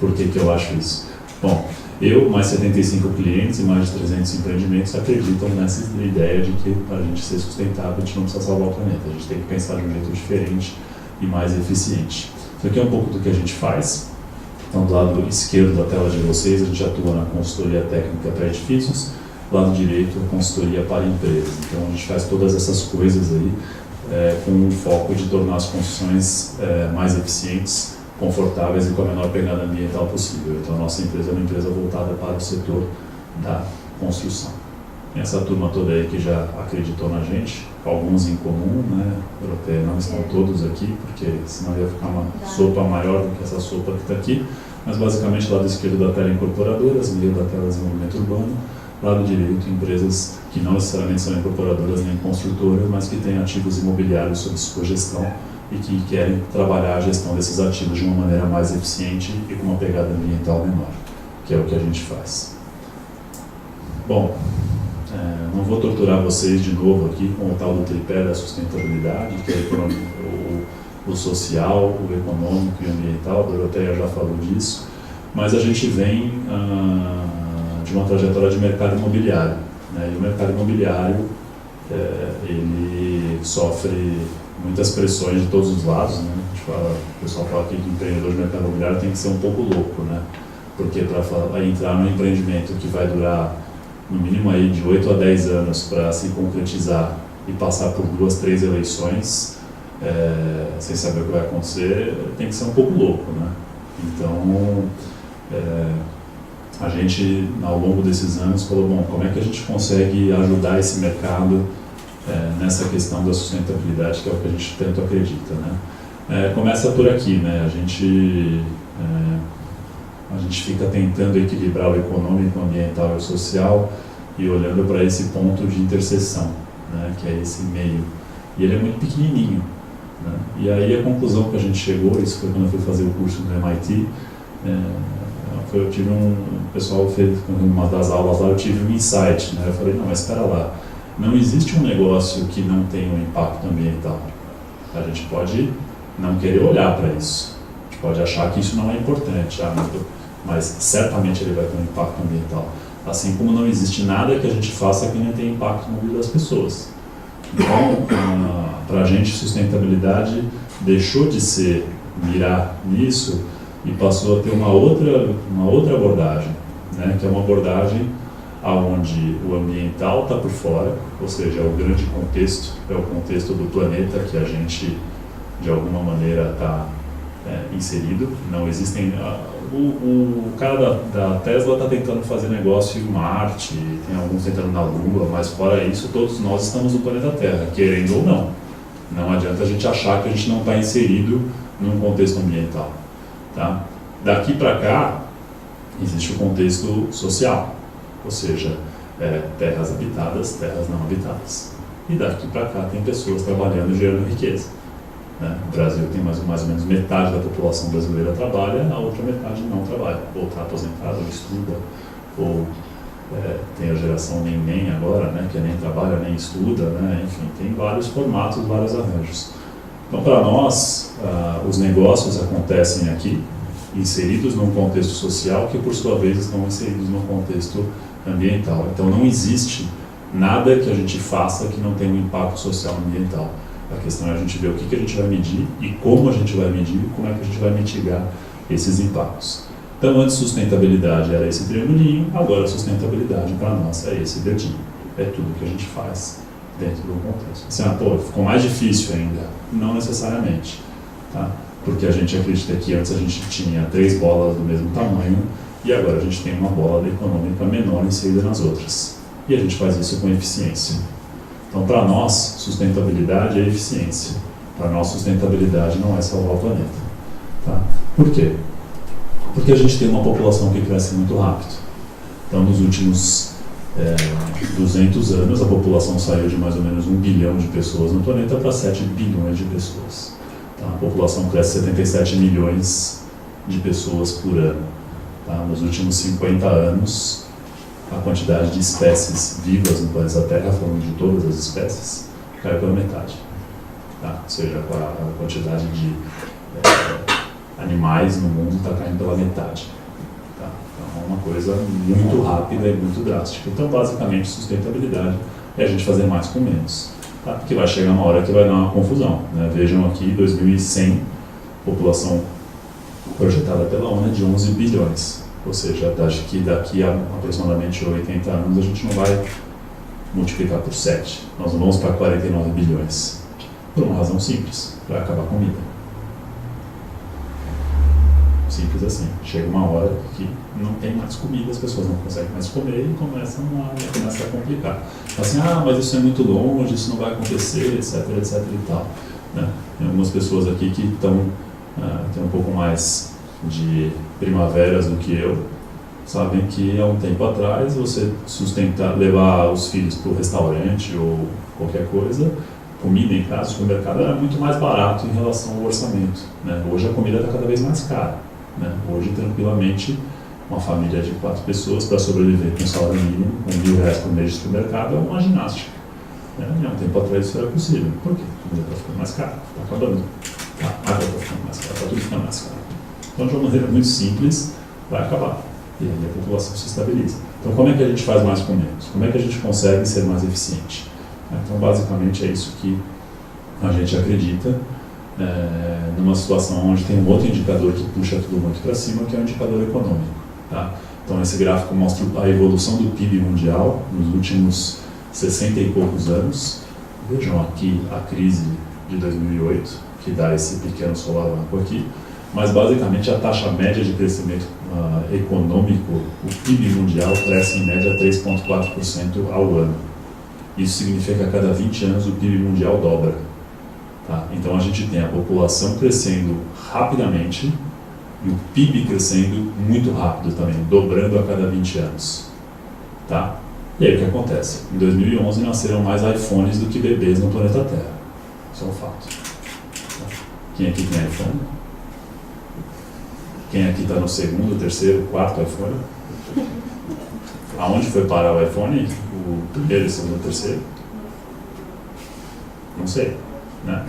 porquê que eu acho isso. Bom, eu, mais 75 clientes e mais de 300 empreendimentos acreditam nessa ideia de que para a gente ser sustentável a gente não precisa salvar o planeta. A gente tem que pensar de um jeito diferente e mais eficiente. Isso aqui é um pouco do que a gente faz. Então, do lado esquerdo da tela de vocês, a gente atua na consultoria técnica para edifícios, do lado direito, a consultoria para empresas. Então, a gente faz todas essas coisas aí com um foco de tornar as construções mais eficientes, confortáveis e com a menor pegada ambiental possível. Então, a nossa empresa é uma empresa voltada para o setor da construção. Essa turma toda aí que já acreditou na gente, alguns em comum, né? Doroteia, não estão todos aqui, porque senão ia ficar uma sopa maior do que essa sopa que está aqui, mas basicamente lado esquerdo da tela incorporadoras, meio da tela desenvolvimento urbano, lado direito empresas que não necessariamente são incorporadoras nem construtoras, mas que têm ativos imobiliários sob sua gestão e que querem trabalhar a gestão desses ativos de uma maneira mais eficiente e com uma pegada ambiental menor, que é o que a gente faz. Bom, não vou torturar vocês de novo aqui com o tal do tripé da sustentabilidade, que é o social, o econômico e o ambiental. A Doroteia já falou disso, mas a gente vem de uma trajetória de mercado imobiliário, né? E o mercado imobiliário ele sofre muitas pressões de todos os lados, né? O pessoal fala aqui que o empreendedor de mercado imobiliário tem que ser um pouco louco, né? Porque para entrar num empreendimento que vai durar no mínimo aí de 8 a 10 anos para se concretizar e passar por 2, 3 eleições, sem saber o que vai acontecer, tem que ser um pouco louco, né? Então, a gente, ao longo desses anos, falou, bom, como é que a gente consegue ajudar esse mercado nessa questão da sustentabilidade, que é o que a gente tanto acredita, né? Começa por aqui, né? A gente fica tentando equilibrar o econômico, o ambiental e o social e olhando para esse ponto de interseção, né, que é esse meio. E ele é muito pequenininho. Né? E aí a conclusão que a gente chegou, isso foi quando eu fui fazer o curso no MIT, eu tive o pessoal fez uma das aulas lá, eu tive um insight, né? Eu falei, não, mas espera lá, não existe um negócio que não tenha um impacto ambiental. A gente pode não querer olhar para isso. Pode achar que isso não é importante. mas certamente ele vai ter um impacto ambiental. Assim como não existe nada que a gente faça que não tenha impacto na vida das pessoas. Então, para a gente, sustentabilidade deixou de ser mirar nisso e passou a ter uma outra abordagem, né? Que é uma abordagem onde o ambiental está por fora, ou seja, é o grande contexto, é o contexto do planeta que a gente, de alguma maneira, está inserido. Não existem... O cara da Tesla está tentando fazer negócio em Marte, tem alguns tentando na Lua, mas fora isso, todos nós estamos no planeta Terra, querendo ou não. Não adianta a gente achar que a gente não está inserido num contexto ambiental. Tá? Daqui para cá, existe o contexto social, ou seja, terras habitadas, terras não habitadas. E daqui para cá tem pessoas trabalhando e gerando riqueza. Né? O Brasil tem mais ou menos metade da população brasileira trabalha, a outra metade não trabalha, ou está aposentada, ou estuda, ou tem a geração nem agora, né? Que nem trabalha, nem estuda, né? Enfim, tem vários formatos, vários arranjos. Então, para nós, os negócios acontecem aqui, inseridos num contexto social, que por sua vez estão inseridos num contexto ambiental. Então, não existe nada que a gente faça que não tenha um impacto social ambiental. A questão é a gente ver o que a gente vai medir e como a gente vai medir e como é que a gente vai mitigar esses impactos. Então, antes sustentabilidade era esse triangulinho, agora sustentabilidade para nós é esse dedinho. É tudo que a gente faz dentro do contexto. Assim, ficou mais difícil ainda? Não necessariamente. Tá? Porque a gente acredita que antes a gente tinha 3 bolas do mesmo tamanho e agora a gente tem uma bola econômica menor inserida nas outras. E a gente faz isso com eficiência. Então, para nós, sustentabilidade é eficiência. Para nós, sustentabilidade não é salvar o planeta. Tá? Por quê? Porque a gente tem uma população que cresce muito rápido. Então, nos últimos 200 anos, a população saiu de mais ou menos 1 bilhão de pessoas no planeta para 7 bilhões de pessoas. Tá? A população cresce 77 milhões de pessoas por ano. Tá? Nos últimos 50 anos, a quantidade de espécies vivas no planeta Terra, falando de todas as espécies, caiu pela metade. Tá? Ou seja, a quantidade de animais no mundo está caindo pela metade. Tá? Então é uma coisa muito rápida e muito drástica. Então, basicamente, sustentabilidade é a gente fazer mais com menos. Tá? Porque vai chegar uma hora que vai dar uma confusão. Né? Vejam aqui, 2100, população projetada pela ONU é de 11 bilhões. Ou seja, acho que daqui a aproximadamente 80 anos a gente não vai multiplicar por 7. Nós vamos para 49 bilhões. Por uma razão simples, vai acabar a comida. Simples assim. Chega uma hora que não tem mais comida, as pessoas não conseguem mais comer e começa a complicar. Assim, mas isso é muito longe, isso não vai acontecer, etc, etc e tal. Né? Tem algumas pessoas aqui que estão tem um pouco mais de primaveras do que eu, sabem que há um tempo atrás você levar os filhos para o restaurante ou qualquer coisa, comida em casa, supermercado, era muito mais barato em relação ao orçamento. Né? Hoje a comida está cada vez mais cara. Né? Hoje, tranquilamente, uma família de 4 pessoas para sobreviver com um salário mínimo, com R$1.000 por mês de supermercado, é uma ginástica. Né? E há um tempo atrás isso era possível. Por quê? A comida está ficando mais cara, está acabando. A água está ficando mais cara, está tudo ficando mais caro. Então, de uma maneira muito simples, vai acabar. E aí a população se estabiliza. Então, como é que a gente faz mais com menos? Como é que a gente consegue ser mais eficiente? Então, basicamente, é isso que a gente acredita numa situação onde tem um outro indicador que puxa tudo muito para cima, que é o indicador econômico. Tá? Então, esse gráfico mostra a evolução do PIB mundial nos últimos 60 e poucos anos. Vejam aqui a crise de 2008, que dá esse pequeno solavanco aqui. Mas, basicamente, a taxa média de crescimento econômico, o PIB mundial, cresce em média 3,4% ao ano. Isso significa que a cada 20 anos o PIB mundial dobra. Tá? Então, a gente tem a população crescendo rapidamente e o PIB crescendo muito rápido também, dobrando a cada 20 anos. Tá? E aí, o que acontece? Em 2011, nasceram mais iPhones do que bebês no planeta Terra. Isso é um fato. Tá? Quem aqui tem iPhone? Quem aqui está no segundo, terceiro, quarto iPhone? Aonde foi parar o iPhone? O primeiro, o segundo, o terceiro? Não sei. Né?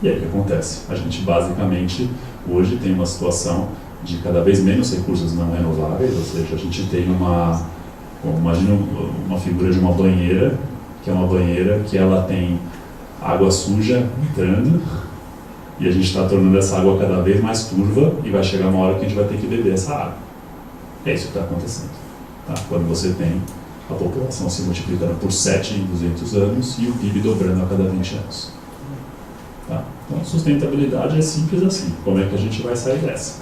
E aí o que acontece? A gente basicamente hoje tem uma situação de cada vez menos recursos não renováveis, ou seja, a gente tem imagina uma figura de uma banheira, que é uma banheira que ela tem água suja entrando, e a gente está tornando essa água cada vez mais turva, e vai chegar uma hora que a gente vai ter que beber essa água. É isso que está acontecendo. Tá? Quando você tem a população se multiplicando por 7 em 200 anos e o PIB dobrando a cada 20 anos. Tá? Então, sustentabilidade é simples assim. Como é que a gente vai sair dessa?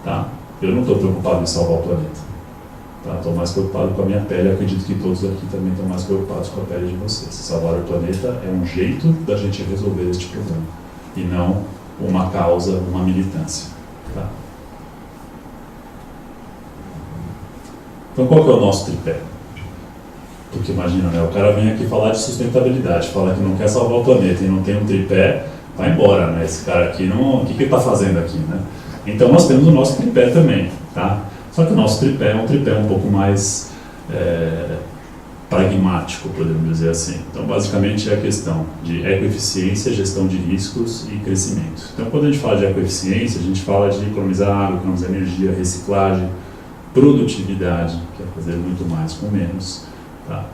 Tá? Eu não estou preocupado em salvar o planeta. Estou mais preocupado com a minha pele. Acredito que todos aqui também estão mais preocupados com a pele de vocês. Salvar o planeta é um jeito da gente resolver este problema e não uma causa, uma militância. Tá? Então, qual que é o nosso tripé? Porque imagina, né? O cara vem aqui falar de sustentabilidade, fala que não quer salvar o planeta e não tem um tripé, vai embora, né? Esse cara aqui, não, o que ele está fazendo aqui, né? Então nós temos o nosso tripé também, tá? Só que o nosso tripé é um tripé um pouco mais pragmático, podemos dizer assim. Então basicamente é a questão de ecoeficiência, gestão de riscos e crescimento. Então quando a gente fala de ecoeficiência, a gente fala de economizar água, economizar energia, reciclagem, produtividade, que é fazer muito mais com menos. Tá?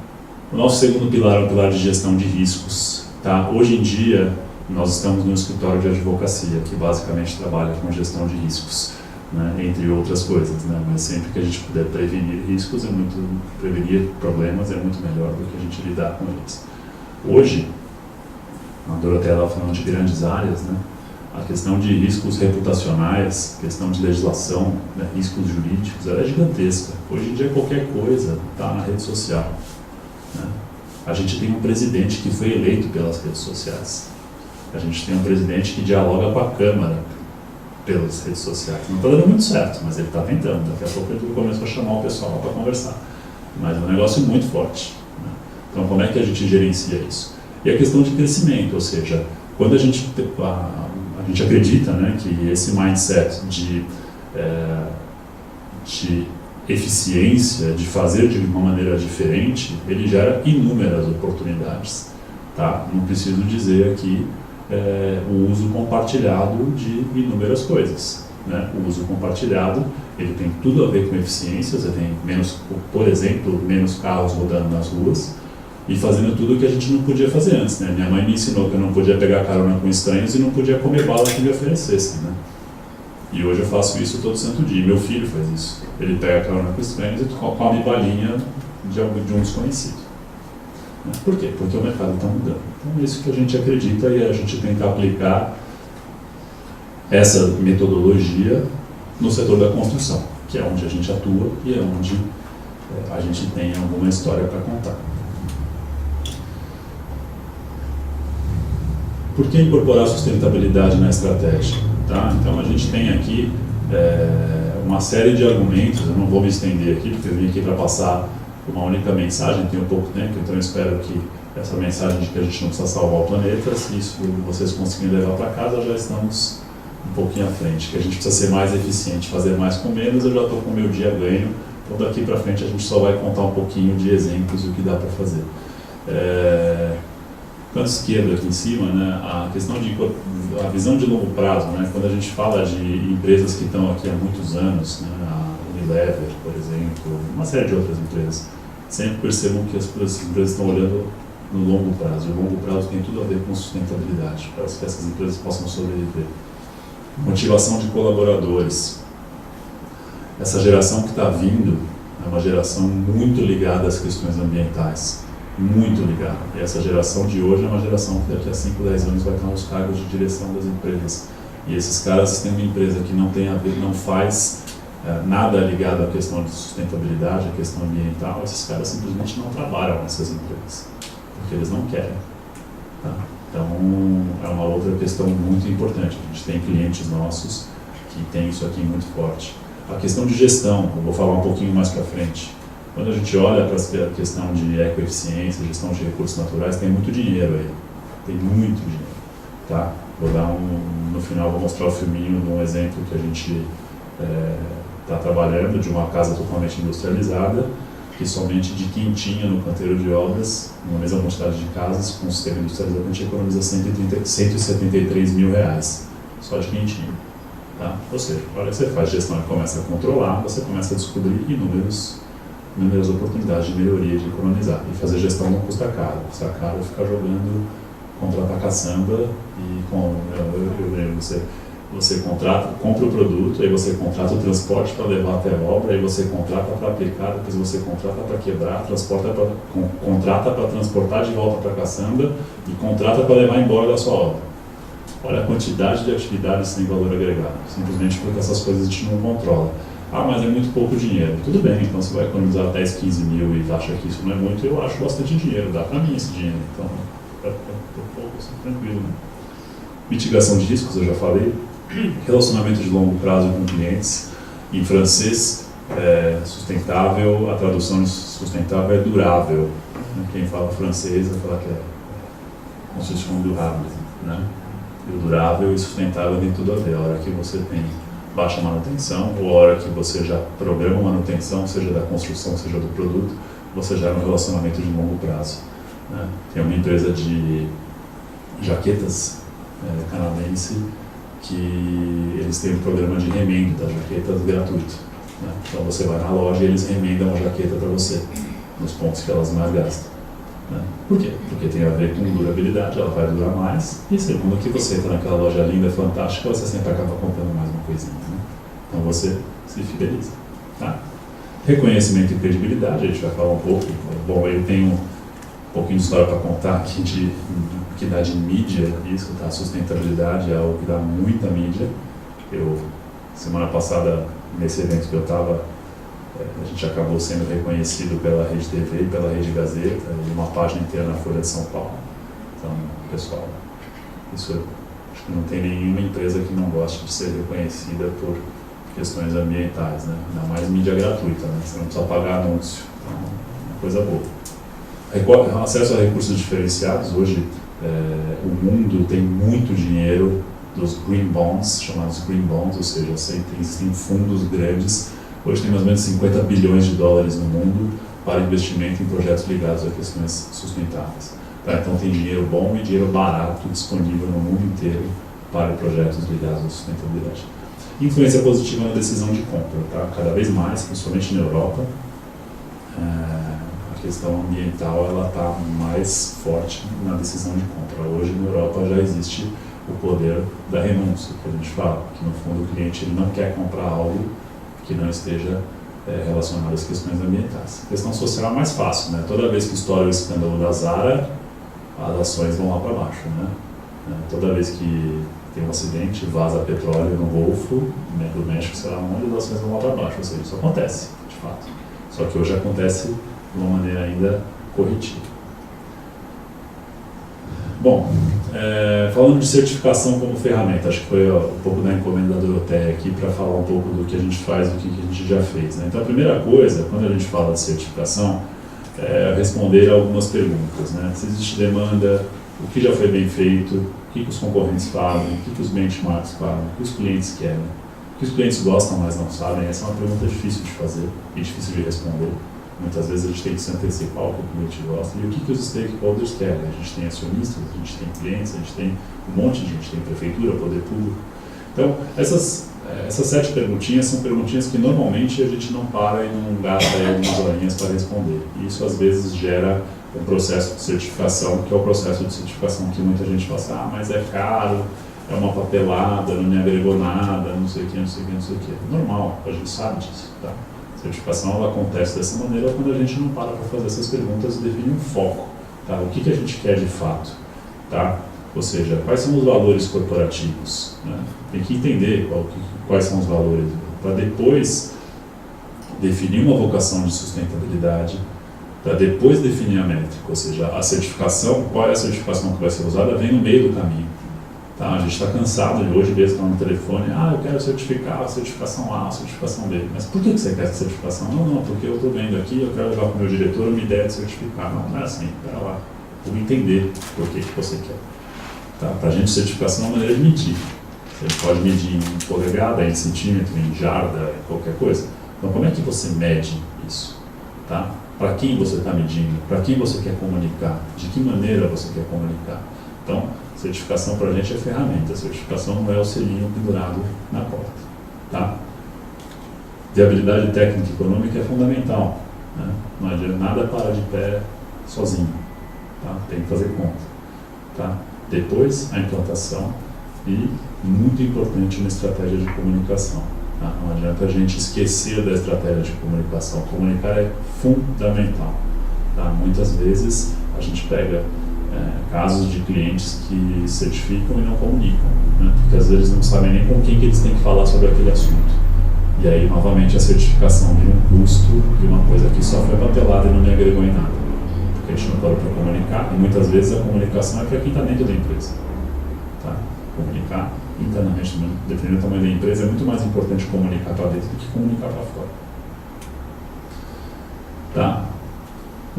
O nosso segundo pilar é o pilar de gestão de riscos. Tá? Hoje em dia, nós estamos no escritório de advocacia, que basicamente trabalha com gestão de riscos, né? Entre outras coisas. Né? Mas sempre que a gente puder prevenir riscos, prevenir problemas é muito melhor do que a gente lidar com eles. Hoje, a Dorothea estava falando de grandes áreas, né? A questão de riscos reputacionais, questão de legislação, né, riscos jurídicos, ela é gigantesca. Hoje em dia qualquer coisa está na rede social. Né? A gente tem um presidente que foi eleito pelas redes sociais. A gente tem um presidente que dialoga com a Câmara pelas redes sociais. Não está dando muito certo, mas ele está tentando. Daqui a pouco ele começou a chamar o pessoal para conversar. Mas é um negócio muito forte. Né? Então como é que a gente gerencia isso? E a questão de crescimento, ou seja, quando a gente acredita, né, que esse mindset de eficiência, de fazer de uma maneira diferente, ele gera inúmeras oportunidades. Tá? Não preciso dizer aqui o uso compartilhado de inúmeras coisas. Né? O uso compartilhado, ele tem tudo a ver com eficiência, você tem menos, por exemplo, menos carros rodando nas ruas, e fazendo tudo o que a gente não podia fazer antes, né? Minha mãe me ensinou que eu não podia pegar carona com estranhos e não podia comer bala que me oferecessem, né? E hoje eu faço isso todo santo dia. Meu filho faz isso. Ele pega carona com estranhos e come balinha de um desconhecido. Né? Por quê? Porque o mercado está mudando. Então é isso que a gente acredita e a gente tenta aplicar essa metodologia no setor da construção, que é onde a gente atua e é onde a gente tem alguma história para contar. Por que incorporar a sustentabilidade na estratégia? Tá? Então a gente tem aqui uma série de argumentos, eu não vou me estender aqui, porque eu vim aqui para passar uma única mensagem, tenho pouco tempo, então eu espero que essa mensagem de que a gente não precisa salvar o planeta, se isso vocês conseguirem levar para casa, já estamos um pouquinho à frente, que a gente precisa ser mais eficiente, fazer mais com menos, eu já estou com o meu dia ganho, então daqui para frente a gente só vai contar um pouquinho de exemplos do que dá para fazer. Canto esquerdo aqui em cima, né, a questão de a visão de longo prazo, né, quando a gente fala de empresas que estão aqui há muitos anos, né, a Unilever, por exemplo, uma série de outras empresas, sempre percebam que as empresas estão olhando no longo prazo. E o longo prazo tem tudo a ver com sustentabilidade, para que essas empresas possam sobreviver. Motivação de colaboradores. Essa geração que está vindo é uma geração muito ligada às questões ambientais. Muito ligada. E essa geração de hoje é uma geração que daqui a 5, 10 anos vai estar nos cargos de direção das empresas. E esses caras têm uma empresa que não tem a ver, não faz nada ligado à questão de sustentabilidade, à questão ambiental, esses caras simplesmente não trabalham nessas empresas, porque eles não querem. Tá? Então, é uma outra questão muito importante. A gente tem clientes nossos que têm isso aqui muito forte. A questão de gestão, eu vou falar um pouquinho mais para frente. Quando a gente olha para a questão de ecoeficiência, gestão de recursos naturais, tem muito dinheiro aí. Tem muito dinheiro. Tá? Vou dar no final, vou mostrar o filminho de um exemplo que a gente está trabalhando, de uma casa totalmente industrializada, que somente de quintinha no canteiro de obras, numa mesma quantidade de casas, com o sistema industrializado, a gente economiza R$173 mil, só de quintinha. Tá? Ou seja, a hora que você faz gestão e começa a controlar, você começa a descobrir inúmeras oportunidades de melhoria, de economizar. E fazer gestão não custa caro. Custa caro ficar jogando, contratar caçamba e eu lembro, você compra o produto, aí você contrata o transporte para levar até a obra, aí você contrata para aplicar, depois você contrata para quebrar, contrata para transportar de volta para a caçamba e contrata para levar embora da sua obra. Olha a quantidade de atividades sem valor agregado, simplesmente porque essas coisas a gente não controla. Ah, mas é muito pouco dinheiro. Tudo bem, então você vai economizar 10, 15 mil e acha que isso não é muito, eu acho bastante dinheiro, dá para mim esse dinheiro. Então, é pouco, assim, tranquilo. Né? Mitigação de riscos, eu já falei. Relacionamento de longo prazo com clientes. Em francês, sustentável, a tradução de sustentável é durável. Quem fala francês vai falar que é construção durável. Né? E o durável e sustentável tem tudo a ver. A hora que você tem baixa manutenção, ou a hora que você já programa manutenção, seja da construção, seja do produto, você gera um relacionamento de longo prazo. Né? Tem uma empresa de jaquetas canadense que eles têm um programa de remendo das jaquetas gratuito. Né? Então você vai na loja e eles remendam a jaqueta para você, nos pontos que elas mais gastam. Né? Por quê? Porque tem a ver com durabilidade, ela vai durar mais, e segundo que você entra naquela loja linda, fantástica, você sempre acaba comprando mais uma coisinha. Né? Então você se fideliza. Tá? Reconhecimento e credibilidade, a gente vai falar um pouco. Bom, eu tenho um pouquinho de história para contar aqui que dá de mídia isso, tá? Sustentabilidade é algo que dá muita mídia. Semana passada, nesse evento que eu estava, a gente acabou sendo reconhecido pela Rede TV e pela Rede Gazeta, e uma página inteira na Folha de São Paulo. Então, pessoal, isso acho que não tem nenhuma empresa que não goste de ser reconhecida por questões ambientais, né? Ainda mais mídia gratuita, né? Você não precisa pagar anúncio, então, uma coisa boa. Acesso a recursos diferenciados. Hoje o mundo tem muito dinheiro dos green bonds, chamados green bonds, ou seja, existem fundos grandes. Hoje tem mais ou menos 50 bilhões de dólares no mundo para investimento em projetos ligados a questões sustentáveis. Tá? Então tem dinheiro bom e dinheiro barato disponível no mundo inteiro para projetos ligados à sustentabilidade. Influência positiva na decisão de compra. Tá? Cada vez mais, principalmente na Europa, a questão ambiental está mais forte na decisão de compra. Hoje na Europa já existe o poder da renúncia, que a gente fala, que no fundo o cliente ele não quer comprar algo que não esteja relacionado às questões ambientais. A questão social é mais fácil, né? Toda vez que estoura o escândalo da Zara, as ações vão lá para baixo, né? Toda vez que tem um acidente, vaza petróleo no Golfo, né, do México, sei lá onde, as ações vão lá para baixo. Ou seja, isso acontece, de fato. Só que hoje acontece de uma maneira ainda corretiva. Bom, falando de certificação como ferramenta, acho que foi um pouco da encomenda da Doroteia aqui para falar um pouco do que a gente faz, do que a gente já fez. Né? Então, a primeira coisa, quando a gente fala de certificação, é responder algumas perguntas. Né? Se existe demanda, o que já foi bem feito, o que os concorrentes fazem, o que os benchmarks fazem, o que os clientes querem, o que os clientes gostam, mas não sabem. Essa é uma pergunta difícil de fazer e difícil de responder. Muitas vezes a gente tem que se antecipar ao que o cliente gosta e o que os stakeholders querem. A gente tem acionistas, a gente tem clientes, a gente tem um monte de gente, tem prefeitura, poder público. Então, essas 7 perguntinhas são perguntinhas que normalmente a gente não para e não gasta algumas horinhas para responder. E isso às vezes gera um processo de certificação, que é o processo de certificação que muita gente fala, mas é caro, é uma papelada, não me agregou nada, não sei o que, não sei o que, não sei o que. Normal, a gente sabe disso, tá? A certificação ela acontece dessa maneira quando a gente não para fazer essas perguntas e definir um foco. Tá? O que a gente quer de fato? Tá? Ou seja, quais são os valores corporativos? Né? Tem que entender quais são os valores, para depois definir uma vocação de sustentabilidade, para depois definir a métrica. Ou seja, a certificação, qual é a certificação que vai ser usada, vem no meio do caminho. Tá? A gente está cansado de hoje mesmo no telefone, eu quero certificar a certificação A, a certificação B. Mas por que você quer essa certificação? Não, porque eu estou vendo aqui, eu quero levar para o meu diretor uma ideia de certificar. Não é assim, espera lá, vou entender por que você quer. Tá? Para a gente, certificação é uma maneira de medir. Você pode medir em polegada, em centímetro, em jarda, em qualquer coisa. Então, como é que você mede isso? Tá? Para quem você está medindo? Para quem você quer comunicar? De que maneira você quer comunicar? Então, Certificação para a gente é ferramenta, certificação não é o selinho pendurado na porta. Tá? Viabilidade técnica e econômica é fundamental. Né? Não adianta nada parar de pé sozinho. Tá? Tem que fazer conta. Tá? Depois, a implantação e, muito importante, uma estratégia de comunicação. Tá? Não adianta a gente esquecer da estratégia de comunicação. Comunicar é fundamental. Tá? Muitas vezes a gente pega casos de clientes que certificam e não comunicam, né? Porque às vezes não sabem nem com quem que eles têm que falar sobre aquele assunto. E aí, novamente, a certificação vira um custo de uma coisa que só foi papelada e não me agregou em nada. Porque a gente não parou para comunicar, e muitas vezes a comunicação é para quem está dentro da empresa. Tá? Comunicar internamente, dependendo do tamanho da empresa, é muito mais importante comunicar para dentro do que comunicar para fora. Tá?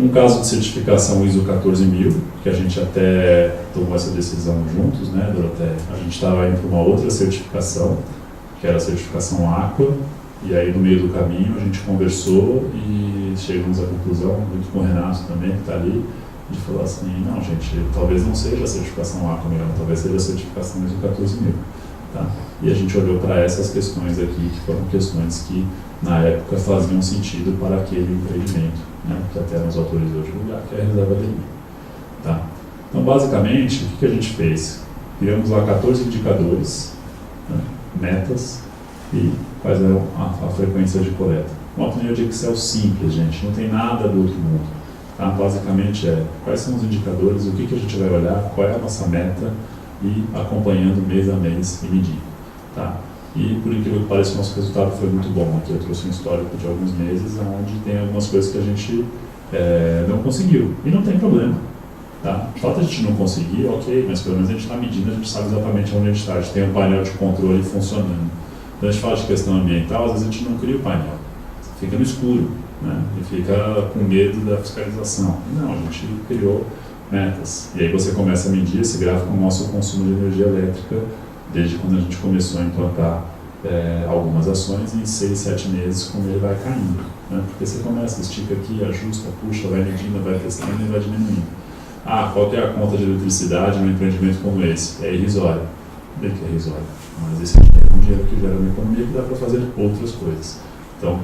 Um caso de certificação ISO 14000, que a gente até tomou essa decisão juntos, né, Doroteia? A gente estava indo para uma outra certificação, que era a certificação Aqua, e aí no meio do caminho a gente conversou e chegamos à conclusão, muito com o Renato também, que está ali, de falar assim, não gente, talvez não seja a certificação Aqua mesmo, talvez seja a certificação ISO 14000. Tá? E a gente olhou para essas questões aqui, que foram questões que na época faziam sentido para aquele empreendimento, né, que até nos autorizou a divulgar, que é a reserva de linha. Tá? Então, basicamente, o que a gente fez? Criamos lá 14 indicadores, né, metas e quais eram a frequência de coleta. Uma planilha de Excel simples, gente, não tem nada do outro mundo. Tá? Basicamente quais são os indicadores, o que a gente vai olhar, qual é a nossa meta e acompanhando mês a mês e medindo. Tá? E por incrível que pareça, o nosso resultado foi muito bom. Aqui eu trouxe um histórico de alguns meses onde tem algumas coisas que a gente não conseguiu. E não tem problema. Tá? O fato de a gente não conseguir, ok, mas pelo menos a gente está medindo, a gente sabe exatamente onde a gente está. A gente tem um painel de controle funcionando. Quando a gente fala de questão ambiental, às vezes a gente não cria o painel. Fica no escuro, né? E fica com medo da fiscalização. Não, a gente criou metas. E aí você começa a medir, esse gráfico mostra o consumo de energia elétrica desde quando a gente começou a implantar algumas ações, e em 6, 7 meses como ele vai caindo. Né? Porque você começa, estica aqui, ajusta, puxa, vai medindo, vai testando e vai diminuindo. Qual que é a conta de eletricidade num empreendimento como esse? É irrisória. Bem que é irrisória. Mas esse é um dinheiro que gera uma economia que dá para fazer outras coisas. Então,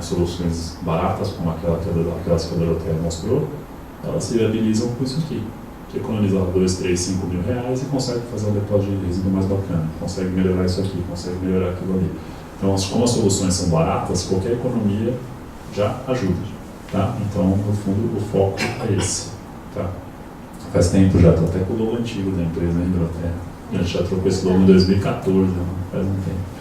soluções baratas, como aquelas que a Doroteia mostrou, elas se viabilizam com isso aqui. Que economiza 2, 3, 5 mil reais e consegue fazer um depósito de resíduo mais bacana, consegue melhorar isso aqui, consegue melhorar aquilo ali. Então, como as soluções são baratas, qualquer economia já ajuda. Tá? Então, no fundo, o foco é esse. Tá? Faz tempo já, estou até com o logo antigo da empresa, né, Doroteia? A gente já trocou esse logo em 2014, né? Faz um tempo.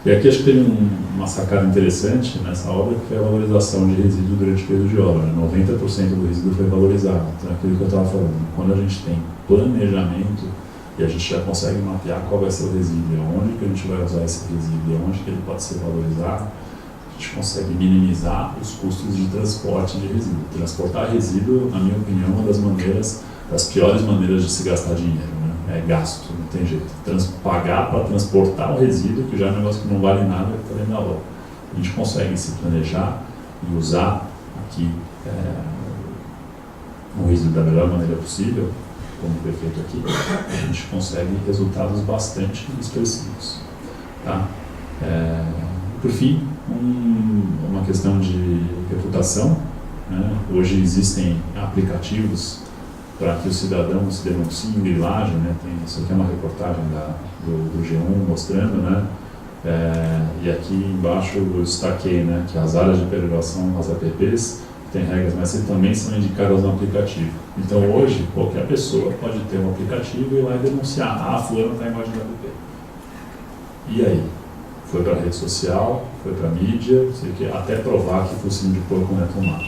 E aqui acho que tem uma sacada interessante nessa obra, que foi a valorização de resíduo durante o período de obra. 90% do resíduo foi valorizado. Então, é aquilo que eu estava falando. Quando a gente tem planejamento e a gente já consegue mapear qual vai ser o resíduo, onde que a gente vai usar esse resíduo, onde que ele pode ser valorizado, a gente consegue minimizar os custos de transporte de resíduo. Transportar resíduo, na minha opinião, é uma das piores maneiras de se gastar dinheiro. É gasto, não tem jeito. Pagar para transportar o resíduo, que já é um negócio que não vale nada, que está dentro da obra. A gente consegue se planejar e usar aqui o resíduo da melhor maneira possível, como foi feito aqui, a gente consegue resultados bastante expressivos. Tá? Por fim, uma questão de reputação. Né? Hoje existem aplicativos para que o cidadão se denuncie em grilagem, né? Isso aqui é uma reportagem do G1 mostrando, né? E aqui embaixo eu destaquei, né, que as áreas de preservação, as APPs, têm regras, mas também são indicadas no aplicativo. Então hoje, qualquer pessoa pode ter um aplicativo e ir lá e denunciar, fulano está embaixo da APP. E aí? Foi para a rede social, foi para a mídia, até provar que focinho de porco não é tomado,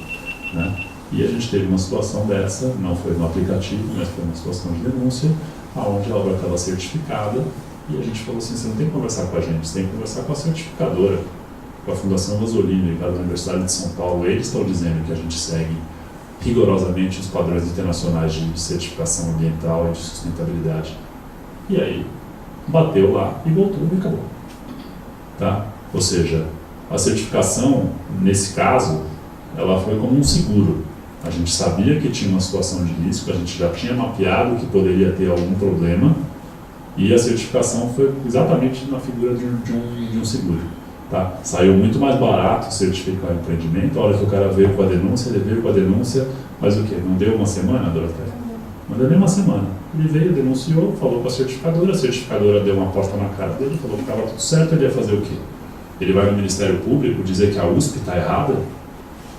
né? E a gente teve uma situação dessa, não foi no aplicativo, mas foi uma situação de denúncia, onde a obra estava certificada, e a gente falou assim, você não tem que conversar com a gente, você tem que conversar com a certificadora, com a Fundação Vasolino e com a Universidade de São Paulo. Eles estão dizendo que a gente segue rigorosamente os padrões internacionais de certificação ambiental e de sustentabilidade. E aí, bateu lá e voltou e acabou. Tá? Ou seja, a certificação, nesse caso, ela foi como um seguro. A gente sabia que tinha uma situação de risco, a gente já tinha mapeado que poderia ter algum problema, e a certificação foi exatamente na figura de um seguro. Tá? Saiu muito mais barato certificar o empreendimento. A hora que o cara veio com a denúncia, ele veio com a denúncia, mas o quê? Não deu uma semana, Doroteia? Não deu nem uma semana. Ele veio, denunciou, falou com a certificadora deu uma porta na cara dele, falou que estava tudo certo, ele ia fazer o quê? Ele vai no Ministério Público dizer que a USP está errada?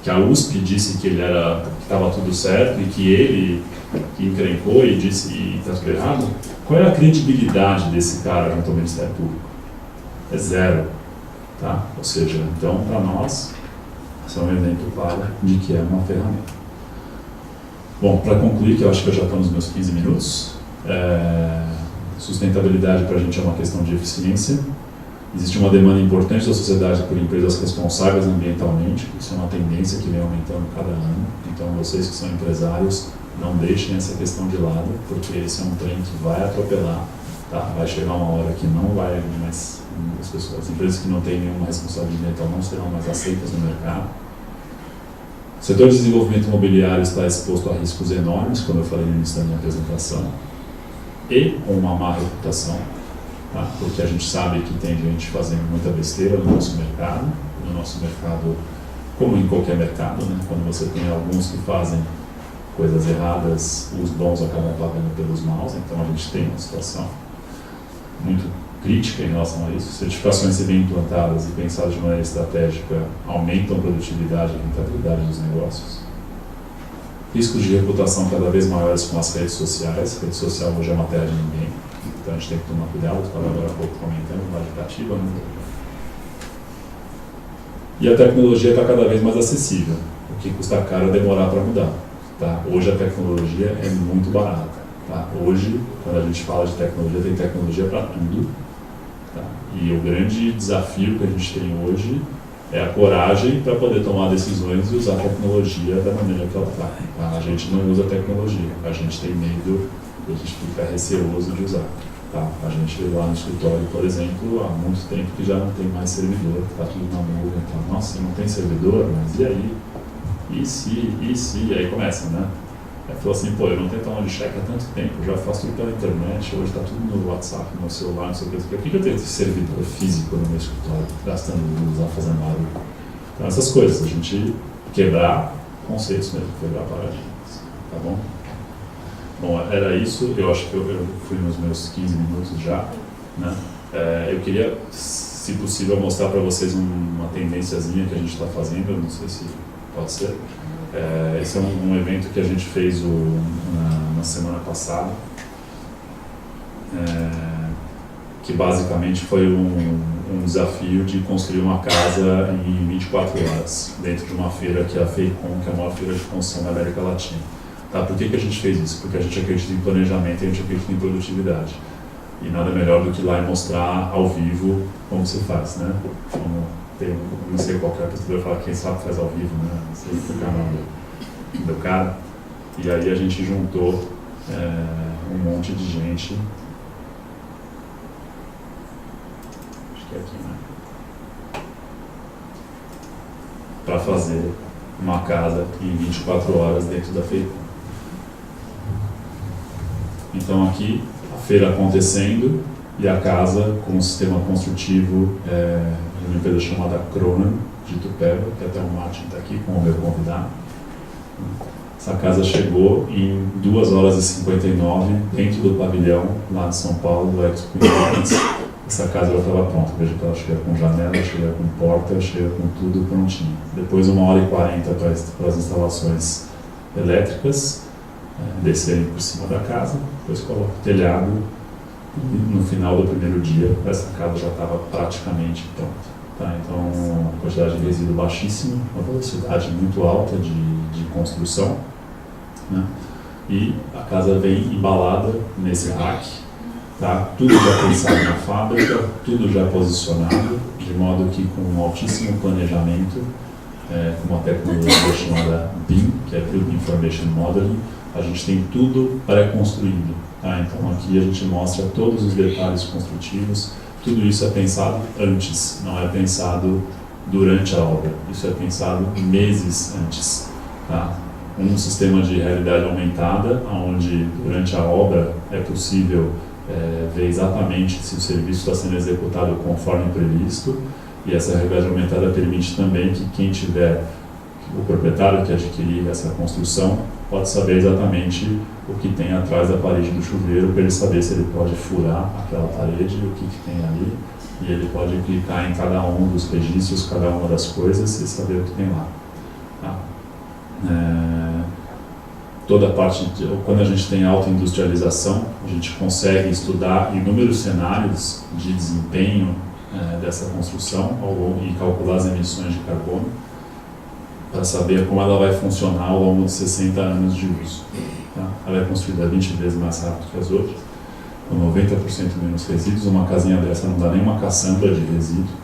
Que a USP disse que estava tudo certo e que ele que encrencou e disse que está tudo errado? Qual é a credibilidade desse cara junto ao Ministério Público? É zero. Tá? Ou seja, então, para nós, esse é um evento claro de que é uma ferramenta. Bom, para concluir, que eu acho que eu já estou nos meus 15 minutos, sustentabilidade para a gente é uma questão de eficiência. Existe uma demanda importante da sociedade por empresas responsáveis ambientalmente, isso é uma tendência que vem aumentando cada ano. Então, vocês que são empresários, não deixem essa questão de lado, porque esse é um trem que vai atropelar, tá? Vai chegar uma hora que não vai mais, as empresas que não têm nenhuma responsabilidade ambiental não serão mais aceitas no mercado. O setor de desenvolvimento imobiliário está exposto a riscos enormes, como eu falei no início da minha apresentação, e com uma má reputação. Tá? Porque a gente sabe que tem gente fazendo muita besteira no nosso mercado, como em qualquer mercado, né? Quando você tem alguns que fazem coisas erradas, os bons acabam pagando pelos maus, então a gente tem uma situação muito crítica em relação a isso. Certificações se bem implantadas e pensadas de maneira estratégica aumentam a produtividade e rentabilidade dos negócios. Riscos de reputação cada vez maiores com as redes sociais. A rede social hoje é uma terra de ninguém. Então a gente tem que tomar cuidado, estava agora há pouco comentando, uma educativa, né? E a tecnologia está cada vez mais acessível. O que custa caro é demorar para mudar. Tá? Hoje a tecnologia é muito barata. Tá? Hoje, quando a gente fala de tecnologia, tem tecnologia para tudo. Tá? E o grande desafio que a gente tem hoje é a coragem para poder tomar decisões e usar a tecnologia da maneira que ela está. Tá? A gente não usa a tecnologia, a gente tem medo, a gente fica receoso de usar. Tá? A gente lá no escritório, por exemplo, há muito tempo que já não tem mais servidor, está tudo na nuvem. Então, nossa, não tem servidor, mas e aí? E se? E aí começa, né? Aí falou assim, pô, eu não tenho tomar de cheque há tanto tempo, eu já faço tudo pela internet, hoje está tudo no WhatsApp, no meu celular, não sei o que. Por que eu tenho esse servidor físico no meu escritório, gastando luz lá, fazendo barulho? Então, essas coisas, a gente quebrar conceitos mesmo, quebrar paradigmas, tá bom? Bom, era isso, eu acho que eu fui nos meus 15 minutos já, né? Eu queria, se possível, mostrar para vocês uma tendênciazinha que a gente está fazendo, eu não sei se pode ser. Esse é um evento que a gente fez na semana passada, que basicamente foi um desafio de construir uma casa em 24 horas, dentro de uma feira que é a FEICOM, que é a maior feira de construção da América Latina. Tá? Por que a gente fez isso? Porque a gente acredita em planejamento e a gente acredita em produtividade. E nada melhor do que ir lá e mostrar ao vivo como se faz, né? Não sei qual que é a pessoa falar, quem sabe faz ao vivo, né? Não sei o canal do cara. E aí a gente juntou um monte de gente. Acho que é aqui, né? Para fazer uma casa em 24 horas dentro da feira. Então aqui, a feira acontecendo e a casa com um sistema construtivo de uma empresa chamada Cronan, de Itupeva, que até o Martin está aqui como meu convidado. Essa casa chegou em 2 horas e 59 dentro do pavilhão lá de São Paulo, do Expo Independence. Essa casa já estava pronta, veja que ela chega com janela, chega com porta, chega com tudo prontinho. Depois 1h40 para as instalações elétricas descerem por cima da casa, depois coloca o telhado e no final do primeiro dia essa casa já estava praticamente pronta. Tá? Então, a quantidade de resíduo baixíssima, uma velocidade muito alta de construção, né? E a casa vem embalada nesse rack, tá? Tudo já pensado na fábrica, tudo já posicionado, de modo que com um altíssimo planejamento, com uma tecnologia chamada BIM, que é Building Information Modeling, a gente tem tudo pré-construído. Tá? Então aqui a gente mostra todos os detalhes construtivos, tudo isso é pensado antes, não é pensado durante a obra, isso é pensado meses antes. Tá? um sistema de realidade aumentada, onde durante a obra é possível ver exatamente se o serviço está sendo executado conforme previsto, e essa realidade aumentada permite também que quem tiver, o proprietário que adquirir essa construção, pode saber exatamente o que tem atrás da parede do chuveiro, para ele saber se ele pode furar aquela parede, o que tem ali, e ele pode clicar em cada um dos registros, cada uma das coisas e saber o que tem lá. Tá? Toda a parte, quando a gente tem alta industrialização, a gente consegue estudar inúmeros cenários de desempenho dessa construção e calcular as emissões de carbono para saber como ela vai funcionar ao longo de 60 anos de uso. Tá? Ela é construída 20 vezes mais rápido que as outras, com 90% menos resíduos. Uma casinha dessa não dá nem uma caçamba de resíduo,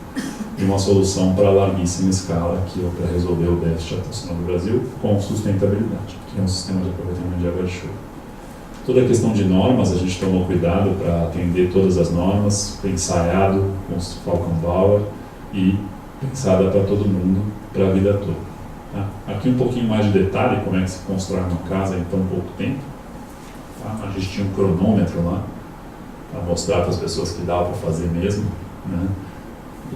e uma solução para larguíssima escala, que é para resolver o déficit habitacional do Brasil com sustentabilidade, que é um sistema de aproveitamento de água de chuva. Toda a questão de normas, a gente tomou cuidado para atender todas as normas, ensaiado com o Falcon Bauer e pensada para todo mundo, para a vida toda. Tá? Aqui um pouquinho mais de detalhe, como é que se constrói uma casa em tão pouco tempo. Tá? A gente tinha um cronômetro lá, para mostrar para as pessoas que dá para fazer mesmo, né?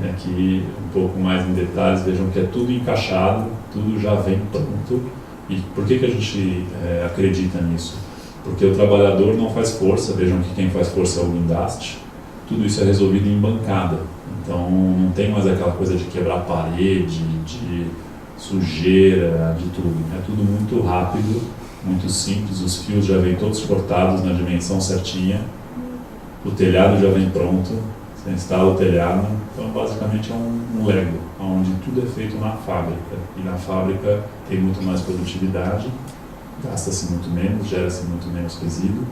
E aqui um pouco mais em detalhes, vejam que é tudo encaixado, tudo já vem pronto. E por que a gente acredita nisso? Porque o trabalhador não faz força, vejam que quem faz força é o guindaste. Tudo isso é resolvido em bancada, então não tem mais aquela coisa de quebrar parede, de sujeira, de tudo. É tudo muito rápido, muito simples, os fios já vêm todos cortados na dimensão certinha, o telhado já vem pronto, você instala o telhado, então basicamente é um Lego, onde tudo é feito na fábrica, e na fábrica tem muito mais produtividade, gasta-se muito menos, gera-se muito menos resíduo,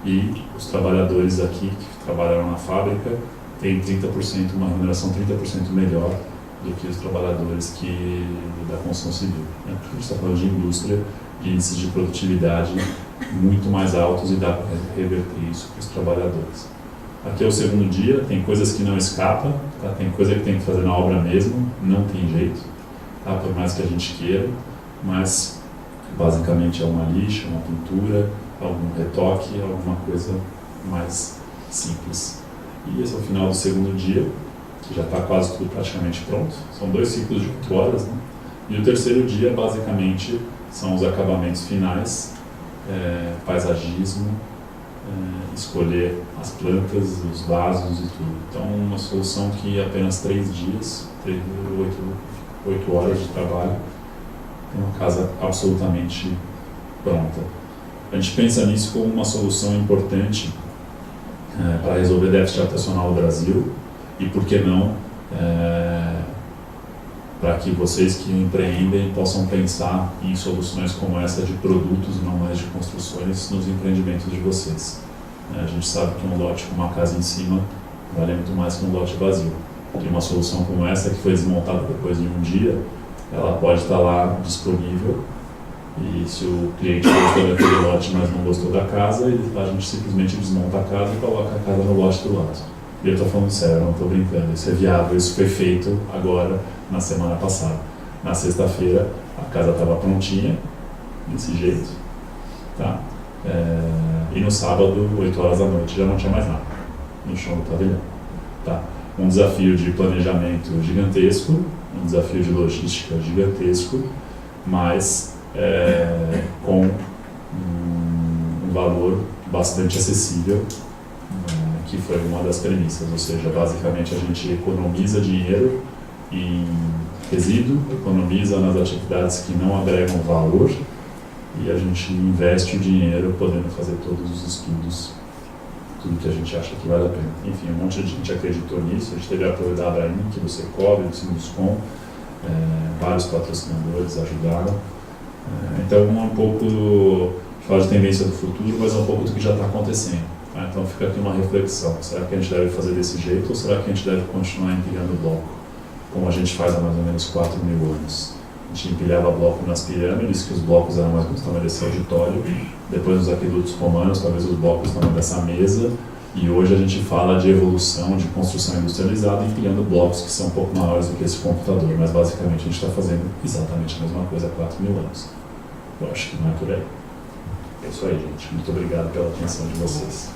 e os trabalhadores aqui que trabalharam na fábrica têm 30%, uma remuneração 30% melhor do que os trabalhadores da construção civil. Né? Porque a gente está falando de indústria, de índices de produtividade muito mais altos, e dá para reverter isso para os trabalhadores. Aqui é o segundo dia, tem coisas que não escapam, tá? Tem coisa que tem que fazer na obra mesmo, não tem jeito, tá? Por mais que a gente queira, mas basicamente é uma lixa, uma pintura, algum retoque, alguma coisa mais simples. E esse é o final do segundo dia, que já está quase tudo praticamente pronto. São 2 ciclos de 8 horas, né? E o terceiro dia, basicamente, são os acabamentos finais, paisagismo, escolher as plantas, os vasos e tudo. Então, uma solução que em apenas 3 dias, 8 horas de trabalho, tem uma casa absolutamente pronta. A gente pensa nisso como uma solução importante para resolver déficit habitacional no Brasil, e por que não, para que vocês que empreendem possam pensar em soluções como essa de produtos e não mais de construções nos empreendimentos de vocês. A gente sabe que um lote com uma casa em cima vale muito mais que um lote vazio. E uma solução como essa, que foi desmontada depois de um dia, ela pode estar lá disponível, e se o cliente gostou daquele lote, mas não gostou da casa, a gente simplesmente desmonta a casa e coloca a casa no lote do lado. E eu estou falando sério, não estou brincando, isso é viável, isso foi feito agora, na semana passada. Na sexta-feira, a casa estava prontinha, desse jeito, tá? E no sábado, 8 horas da noite, já não tinha mais nada no chão do pavilhão. Tá? Um desafio de planejamento gigantesco, um desafio de logística gigantesco, mas com um valor bastante acessível, que foi uma das premissas. Ou seja, basicamente a gente economiza dinheiro em resíduo, economiza nas atividades que não agregam valor, e a gente investe o dinheiro podendo fazer todos os estudos, tudo que a gente acha que vale a pena. Enfim, um monte de gente acreditou nisso, a gente teve apoio da Abraim, que você cobre, do Sinduscom, vários patrocinadores ajudaram. Então, um pouco, a gente fala de tendência do futuro, mas é um pouco do que já está acontecendo. Tá? Então fica aqui uma reflexão, será que a gente deve fazer desse jeito, ou será que a gente deve continuar empilhando bloco, como a gente faz há mais ou menos 4.000 anos? A gente empilhava bloco nas pirâmides, que os blocos eram mais ou menos do tamanho desse auditório, depois nos aquedutos romanos, talvez os blocos do tamanho dessa mesa, e hoje a gente fala de evolução, de construção industrializada, empilhando blocos que são um pouco maiores do que esse computador, mas basicamente a gente está fazendo exatamente a mesma coisa há 4.000 anos. Eu acho que não é por aí. É isso aí, gente. Muito obrigado pela atenção de vocês.